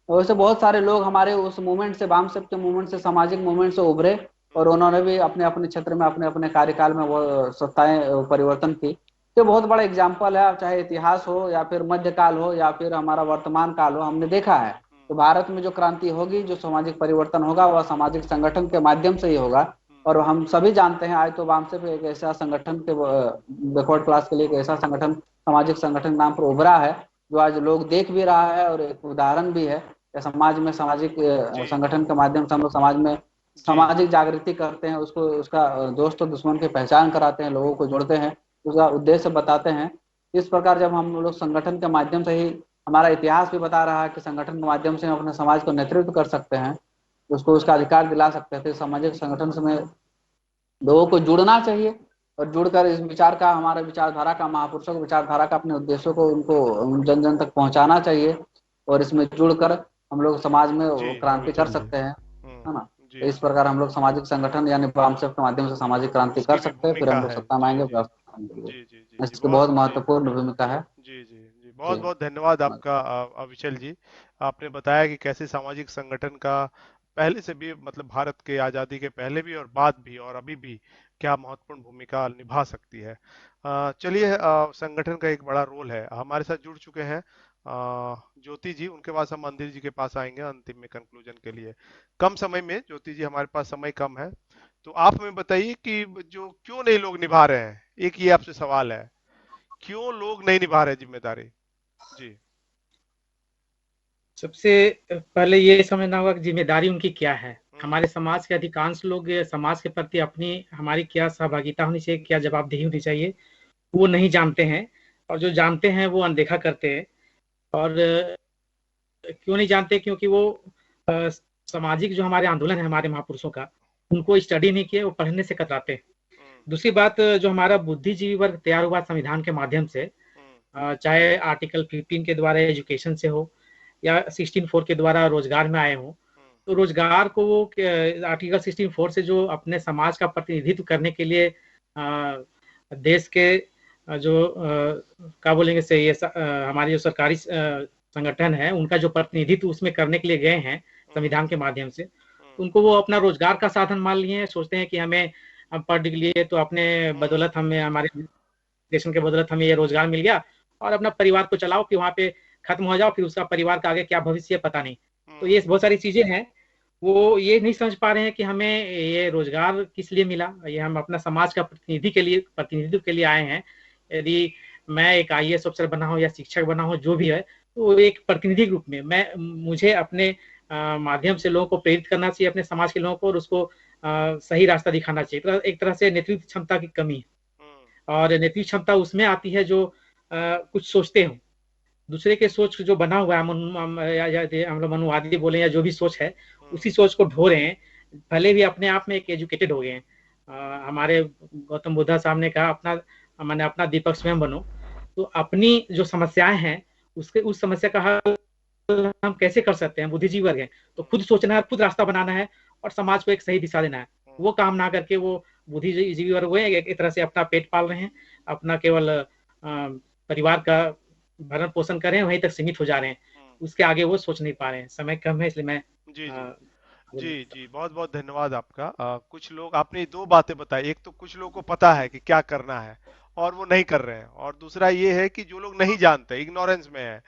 और वैसे बहुत सारे लोग हमारे उस मूवमेंट से, बामसेफ के मूवमेंट से, सामाजिक मूवमेंट से उभरे, और उन्होंने भी अपने अपने क्षेत्र में अपने अपने कार्यकाल में वो सत्ताएं परिवर्तन की। तो बहुत बड़ा एग्जाम्पल है, चाहे इतिहास हो या फिर मध्यकाल हो या फिर हमारा वर्तमान काल हो, हमने देखा है। तो भारत में जो क्रांति होगी, जो सामाजिक परिवर्तन होगा, वह सामाजिक संगठन के माध्यम से ही होगा। और हम सभी जानते हैं आज तो वामसेफ एक ऐसा संगठन के बैकवर्ड क्लास के लिए एक ऐसा संगठन, सामाजिक संगठन नाम पर उभरा है, जो आज लोग देख भी रहा है और एक उदाहरण भी है। समाज में सामाजिक संगठन के माध्यम से हम लोग समाज में सामाजिक जागृति करते हैं, उसको उसका दोस्त और दुश्मन की पहचान कराते हैं, लोगों को जोड़ते हैं, उसका उद्देश्य बताते हैं। इस प्रकार जब हम लोग संगठन के माध्यम से ही, हमारा इतिहास भी बता रहा है कि संगठन के माध्यम से हम अपने समाज को नेतृत्व कर सकते हैं, उसको उसका अधिकार दिला सकते थे। सामाजिक संगठन से में लोगों को जुड़ना चाहिए और जुड़कर इस विचार का, हमारे विचारधारा का, महापुरुषों की विचारधारा का, अपने उद्देश्यों को उनको जन जन तक पहुंचाना चाहिए, और इसमें जुड़कर हम लोग समाज में क्रांति कर सकते हैं, है ना। तो इस प्रकार हम लोग सामाजिक संगठन यानी वामसेफ के माध्यम से सामाजिक क्रांति कर सकते हैं, फिर हम लोग सत्ता में आएंगे। इसकी बहुत महत्वपूर्ण भूमिका है। जी जी जी, बहुत बहुत धन्यवाद आपका अविचल जी। आपने बताया कि कैसे सामाजिक संगठन का पहले से भी, मतलब भारत के आज़ादी के पहले भी और बाद भी और अभी भी क्या महत्वपूर्ण भूमिका निभा सकती है। चलिए, संगठन का एक बड़ा रोल है। हमारे साथ जुड़ चुके हैं ज्योति जी, उनके पास हम मंदिर जी के पास आएंगे अंतिम में कंक्लूजन के लिए। कम समय में ज्योति जी, हमारे पास समय कम है, तो आप हमें बताइए कि जो क्यों नहीं लोग निभा रहे हैं, एक ये आपसे सवाल है, क्यों लोग नहीं निभा रहे जिम्मेदारी जी। सबसे पहले ये समझना होगा कि जिम्मेदारी उनकी क्या है। हमारे समाज के अधिकांश लोग समाज के प्रति अपनी हमारी क्या सहभागिता होनी चाहिए, क्या जवाबदेही होनी चाहिए, वो नहीं जानते हैं। और जो जानते हैं वो अनदेखा करते हैं। और क्यों नहीं जानते? क्योंकि वो सामाजिक जो हमारे आंदोलन है हमारे महापुरुषों का, उनको स्टडी नहीं किए, वो पढ़ने से कतराते हैं। दूसरी बात, जो हमारा बुद्धिजीवी वर्ग तैयार हुआ संविधान के माध्यम से, चाहे आर्टिकल 15 के द्वारा एजुकेशन से हो या 16(4) के द्वारा रोजगार में आए हो, तो रोजगार को वो आर्टिकल 16(4) से जो अपने समाज का प्रतिनिधित्व करने के लिए देश के जो क्या बोलेंगे से ये हमारे जो सरकारी संगठन है उनका जो प्रतिनिधित्व उसमें करने के लिए गए हैं संविधान के माध्यम से, तो उनको वो अपना रोजगार का साधन मान लिए हैं। सोचते हैं कि हमें हम पढ़ लिए तो अपने बदौलत हमें, हमारे एजुकेशन के बदौलत हमें ये रोजगार मिल गया और अपना परिवार को चलाओ, फिर वहाँ पे खत्म हो जाओ, फिर उसका परिवार का आगे क्या भविष्य है पता नहीं। तो ये बहुत सारी चीजें हैं, वो ये नहीं समझ पा रहे हैं कि हमें ये रोजगार किस लिए मिला। ये हम अपना समाज का प्रतिनिधित्व के लिए आए हैं। यदि मैं एक IAS अफसर बना हूँ या शिक्षक बना हूँ, जो भी है, तो एक प्रतिनिधि रूप में मुझे अपने माध्यम से लोगों को प्रेरित करना चाहिए, अपने समाज के लोगों को, और उसको सही रास्ता दिखाना चाहिए। एक तरह से नेतृत्व क्षमता की कमी है। और नेतृत्व क्षमता उसमें आती है जो कुछ सोचते हो, दूसरे के सोच जो बना हुआ है, हम लोग मनुवादी बोले या जो भी सोच है, उसी सोच को ढो रहे हैं, भले भी अपने आप में एक एजुकेटेड हो गए हैं। हमारे गौतम बुद्धा साहब ने कहा अपना दीपक स्वयं बनो। तो अपनी जो समस्याएं हैं उस समस्या का हल हम कैसे कर सकते हैं? बुद्धिजीवी वर्ग है तो खुद सोचना है, खुद रास्ता बनाना है और समाज को एक सही दिशा देना है। वो काम ना करके वो बुद्धिजीवी वर्ग हुए एक तरह से अपना पेट पाल रहे हैं, अपना केवल परिवार का भरण पोषण कर रहे हैं, वहीं तक सीमित हो जा रहे हैं, उसके आगे वो सोच नहीं पा रहे हैं। समय कम है इसलिए मैं जी बहुत बहुत धन्यवाद आपका। कुछ लोग, आपने दो बातें बताई, एक तो कुछ लोगों को पता है कि क्या करना है और वो नहीं कर रहे हैं, और दूसरा ये है कि जो लोग नहीं जानते, इग्नोरेंस में है।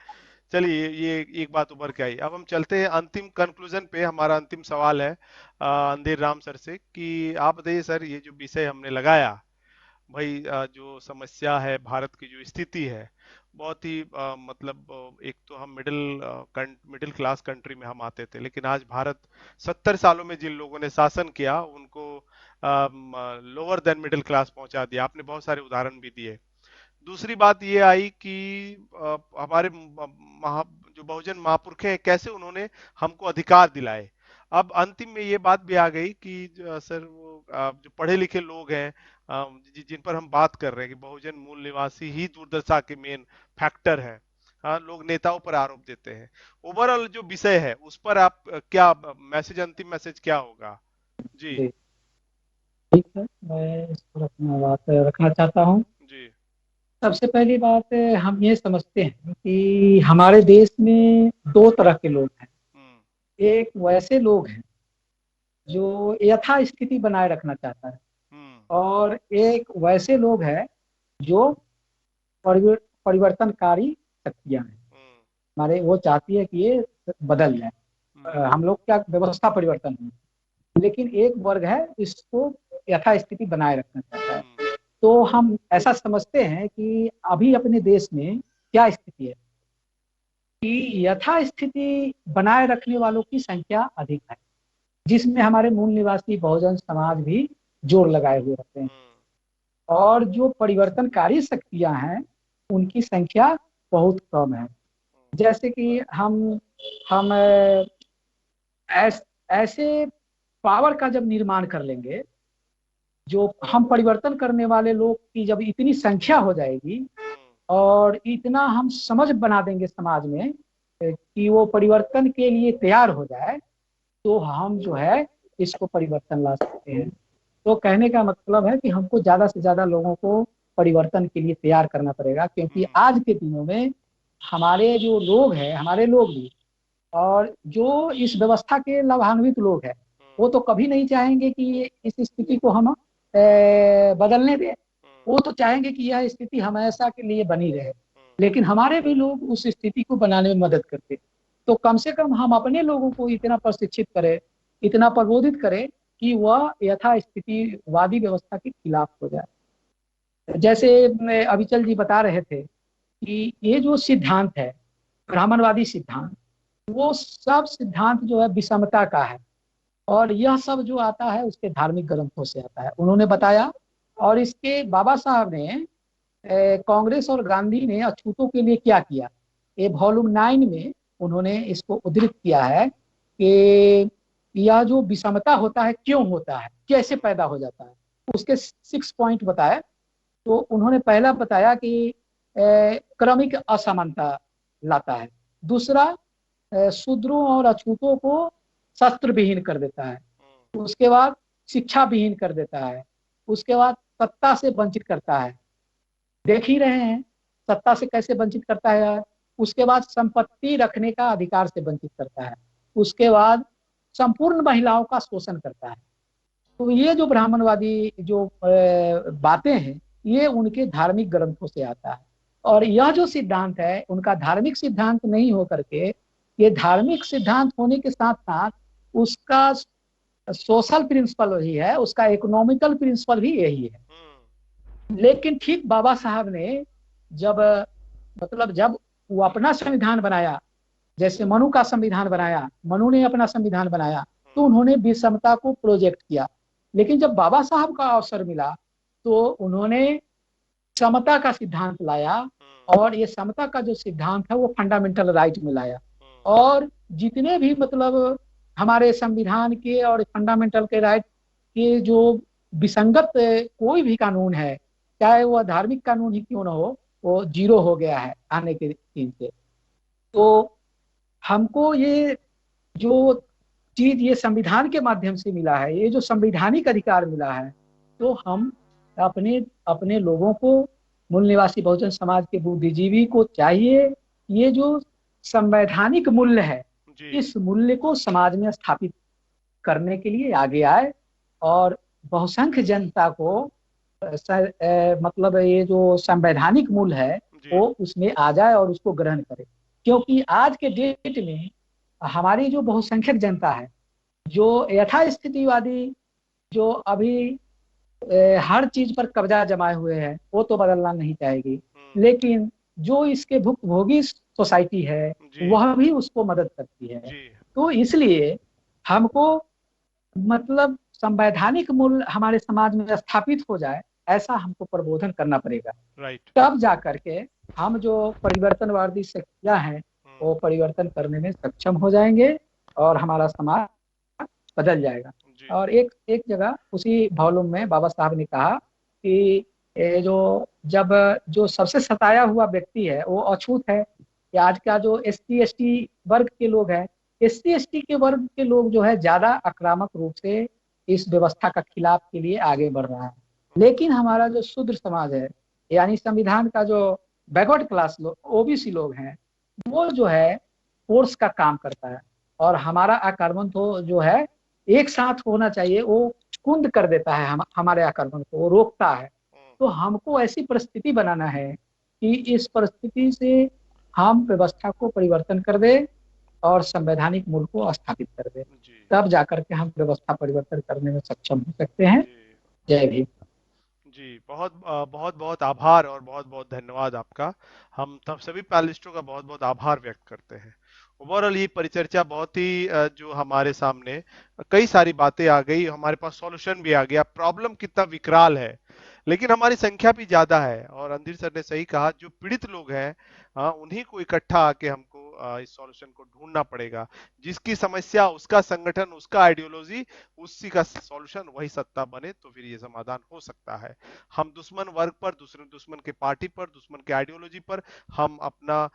चलिए, ये एक बात उभर के आई। अब हम चलते हैं अंतिम कंक्लूजन पे। हमारा अंतिम सवाल है अंधेर राम सर से कि आप बताइए सर, ये जो विषय हमने लगाया भाई, जो समस्या है, भारत की जो स्थिति है, बहुत ही मतलब एक तो हम मिडिल क्लास कंट्री में हम आते थे, लेकिन आज भारत 70 सालों में जिन लोगों ने शासन किया उनको लोअर देन मिडिल क्लास पहुंचा दिया। आपने बहुत सारे उदाहरण भी दिए। दूसरी बात ये आई कि हमारे जो बहुजन महापुरख हैं, कैसे उन्होंने हमको अधिकार दिलाए। अब अंतिम में ये बात भी आ गई कि सर वो जो पढ़े लिखे लोग हैं जिन पर हम बात कर रहे हैं कि बहुजन मूल निवासी ही दुर्दशा के मेन फैक्टर है, हाँ, लोग नेताओं पर आरोप देते हैं। ओवरऑल जो विषय है उस पर आप क्या मैसेज, अंतिम मैसेज क्या होगा? जी ठीक है, मैं इस पर अपना बात रखना चाहता हूँ। जी सबसे पहली बात, हम ये समझते हैं कि हमारे देश में दो तरह के लोग हैं। एक वैसे लोग हैं जो यथास्थिति बनाए रखना चाहता है, और एक वैसे लोग हैं जो परिवर्तनकारी शक्तियां हैं। हमारे वो चाहती है कि ये बदल जाए, हम लोग क्या व्यवस्था परिवर्तन हो। लेकिन एक वर्ग है इसको यथास्थिति बनाए रखना चाहता है। तो हम ऐसा समझते हैं कि अभी अपने देश में क्या स्थिति है कि यथास्थिति बनाए रखने वालों की संख्या अधिक है, जिसमें हमारे मूल निवासी बहुजन समाज भी जोर लगाए हुए रहते हैं, और जो परिवर्तनकारी शक्तियां हैं उनकी संख्या बहुत कम है। जैसे कि हम ऐसे पावर का जब निर्माण कर लेंगे, जो हम परिवर्तन करने वाले लोग की जब इतनी संख्या हो जाएगी और इतना हम समझ बना देंगे समाज में कि वो परिवर्तन के लिए तैयार हो जाए, तो हम जो है इसको परिवर्तन ला सकते हैं। तो कहने का मतलब है कि हमको ज्यादा से ज्यादा लोगों को परिवर्तन के लिए तैयार करना पड़ेगा, क्योंकि आज के दिनों में हमारे जो लोग हैं, हमारे लोग भी, और जो इस व्यवस्था के लाभान्वित लोग हैं, वो तो कभी नहीं चाहेंगे कि इस स्थिति को हम बदलने दें। वो तो चाहेंगे कि यह स्थिति हमेशा के लिए बनी रहे, लेकिन हमारे भी लोग उस स्थिति को बनाने में मदद करते। तो कम से कम हम अपने लोगों को इतना प्रशिक्षित करें, इतना प्रबोधित करें कि वह यथास्थितिवादी व्यवस्था के खिलाफ हो जाए। जैसे अविचल जी बता रहे थे कि ये जो सिद्धांत है, ब्राह्मणवादी सिद्धांत, वो सब सिद्धांत जो है विषमता का है। और यह सब जो आता है उसके धार्मिक ग्रंथों से आता है, उन्होंने बताया। और इसके बाबा साहब ने कांग्रेस और गांधी ने अछूतों के लिए क्या किया, ये वॉल्यूम 9 में उन्होंने इसको उद्धृत किया है कि यह जो विषमता होता है क्यों होता है, कैसे पैदा हो जाता है। उसके 6 पॉइंट बताए। तो उन्होंने पहला बताया कि क्रमिक असमानता लाता है। दूसरा, शूद्रों और अछूतों को शस्त्र विहीन कर देता है। उसके बाद शिक्षा विहीन कर देता है। उसके बाद सत्ता से वंचित करता है, देख ही रहे हैं सत्ता से कैसे वंचित करता है यार। उसके बाद संपत्ति रखने का अधिकार से वंचित करता है। उसके बाद संपूर्ण महिलाओं का शोषण करता है। तो ये जो ब्राह्मणवादी जो बातें हैं, ये उनके धार्मिक ग्रंथों से आता है। और यह जो सिद्धांत है उनका धार्मिक सिद्धांत नहीं हो करके, ये धार्मिक सिद्धांत होने के साथ साथ उसका सोशल प्रिंसिपल वही है, उसका इकोनॉमिकल प्रिंसिपल भी यही है। लेकिन ठीक बाबा साहब ने जब जब वो अपना संविधान बनाया, जैसे मनु का संविधान बनाया, मनु ने अपना संविधान बनाया, तो उन्होंने विषमता को प्रोजेक्ट किया। लेकिन जब बाबा साहब का अवसर मिला तो उन्होंने समता का सिद्धांत लाया। और ये समता का जो सिद्धांत है वो फंडामेंटल राइट में लाया। और जितने भी हमारे संविधान के और फंडामेंटल के राइट के जो विसंगत कोई भी कानून है, चाहे वह धार्मिक कानून ही क्यों ना हो, वो जीरो हो गया है आने के दिन से। तो हमको ये जो चीज ये संविधान के माध्यम से मिला है, ये जो संवैधानिक अधिकार मिला है, तो हम अपने अपने लोगों को, मूल निवासी बहुजन समाज के बुद्धिजीवी को चाहिए ये जो संवैधानिक मूल्य है, इस मूल्य को समाज में स्थापित करने के लिए आगे आए और बहुसंख्य जनता को ये जो संवैधानिक मूल्य है वो उसमें आ जाए और उसको ग्रहण करे। क्योंकि आज के डेट में हमारी जो बहुसंख्यक जनता है, जो यथास्थितिवादी जो अभी हर चीज पर कब्जा जमाए हुए है, वो तो बदलना नहीं चाहेगी। लेकिन जो इसके भुक्तभोगी सोसाइटी है वह भी उसको मदद करती है। तो इसलिए हमको संवैधानिक मूल्य हमारे समाज में स्थापित हो जाए, ऐसा हमको प्रबोधन करना पड़ेगा। तब जा करके हम जो परिवर्तनवादी शक्तियां हैं वो परिवर्तन करने में सक्षम हो जाएंगे और हमारा समाज बदल जाएगा। और एक जगह उसी वॉल्यूम में बाबा साहब ने कहा कि जो सबसे सताया हुआ व्यक्ति है वो अछूत है। कि आज का जो SC ST वर्ग के लोग हैं, SC ST के वर्ग के लोग जो है ज्यादा आक्रामक रूप से इस व्यवस्था का खिलाफ के लिए आगे बढ़ रहा है। लेकिन हमारा जो शूद्र समाज है, यानी संविधान का जो बैकवर्ड क्लास लोग, OBC लोग हैं, वो जो है फोर्स का काम करता है। और हमारा आक्रमण तो जो है एक साथ होना चाहिए, वो कुंद कर देता है हमारे आक्रमण को, वो रोकता है। तो हमको ऐसी परिस्थिति बनाना है कि इस परिस्थिति से हम व्यवस्था को परिवर्तन कर दे और संवैधानिक मूल्य को स्थापित कर दे, तब जाकर के हम व्यवस्था परिवर्तन करने में सक्षम हो सकते हैं। जय भीम। जी, बहुत बहुत आभार और बहुत बहुत धन्यवाद आपका। हम तब सभी पैनलिस्टों का बहुत बहुत आभार व्यक्त करते हैं। ओवरऑल ये परिचर्चा बहुत ही जो हमारे सामने कई सारी बातें आ गई, हमारे पास सॉल्यूशन भी आ गया। प्रॉब्लम कितना विकराल है, लेकिन हमारी संख्या भी ज्यादा है। और अंधीर सर ने सही कहा, जो पीड़ित लोग हैं उन्हीं को इकट्ठा आके हमको इस सॉल्यूशन को ढूंढना पड़ेगा। जिसकी समस्या उसका संगठन, उसका आइडियोलॉजी, उसी का सॉल्यूशन वही सत्ता बने, तो फिर ये समाधान हो सकता है। हम दुश्मन वर्ग पर, दूसरे दुश्मन के पार्टी पर, दुश्मन के आइडियोलॉजी पर हम अपना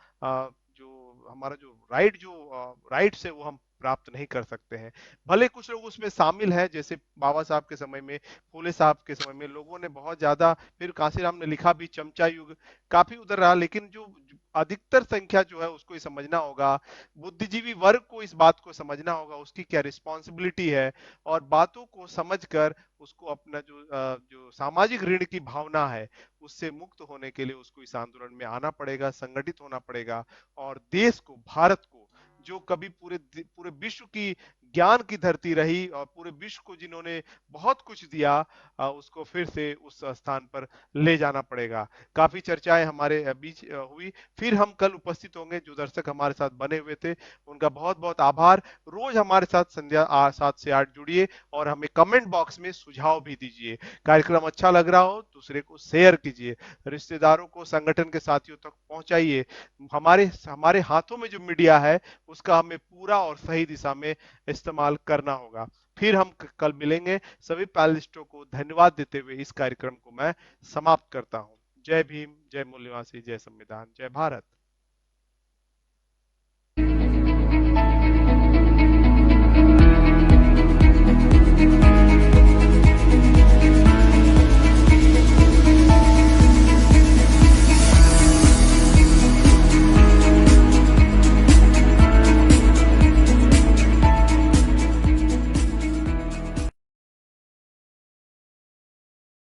जो हमारा जो राइट है वो हम प्राप्त नहीं कर सकते हैं। भले कुछ लोग उसमें शामिल हैं, जैसे बाबा साहब के समय में, फूले साहब के समय में लोगों ने बहुत ज्यादा, फिर कांसीराम ने लिखा भी चमचा युग काफी उधर रहा, लेकिन जो अधिकतर संख्या जो है उसको ही समझना होगा। बुद्धिजीवी वर्ग को इस बात को समझना होगा, उसकी क्या रिस्पॉन्सिबिलिटी है, और बातों को समझकर उसको अपना जो सामाजिक ऋण की भावना है उससे मुक्त होने के लिए उसको इस आंदोलन में आना पड़ेगा, संगठित होना पड़ेगा। और देश को, भारत को, जो कभी पूरे विश्व की ज्ञान की धरती रही और पूरे विश्व को जिन्होंने बहुत कुछ दिया, उसको फिर से उस स्थान पर ले जाना पड़ेगा। काफी चर्चाएं हमारे बीच हुई। फिर हम कल उपस्थित होंगे। जो दर्शक हमारे साथ बने हुए थे उनका बहुत बहुत आभार। रोज हमारे साथ संध्या 7 से 8 जुड़िए और हमें कमेंट बॉक्स में सुझाव भी दीजिए। कार्यक्रम अच्छा लग रहा हो दूसरे को शेयर कीजिए, रिश्तेदारों को, संगठन के साथियों तक पहुंचाइए। हमारे हमारे हाथों में जो मीडिया है उसका हमें पूरा और सही दिशा में इस्तेमाल करना होगा। फिर हम कल मिलेंगे। सभी पैनलिस्टों को धन्यवाद देते हुए इस कार्यक्रम को मैं समाप्त करता हूं। जय भीम, जय मूल्यवासी, जय संविधान, जय भारत।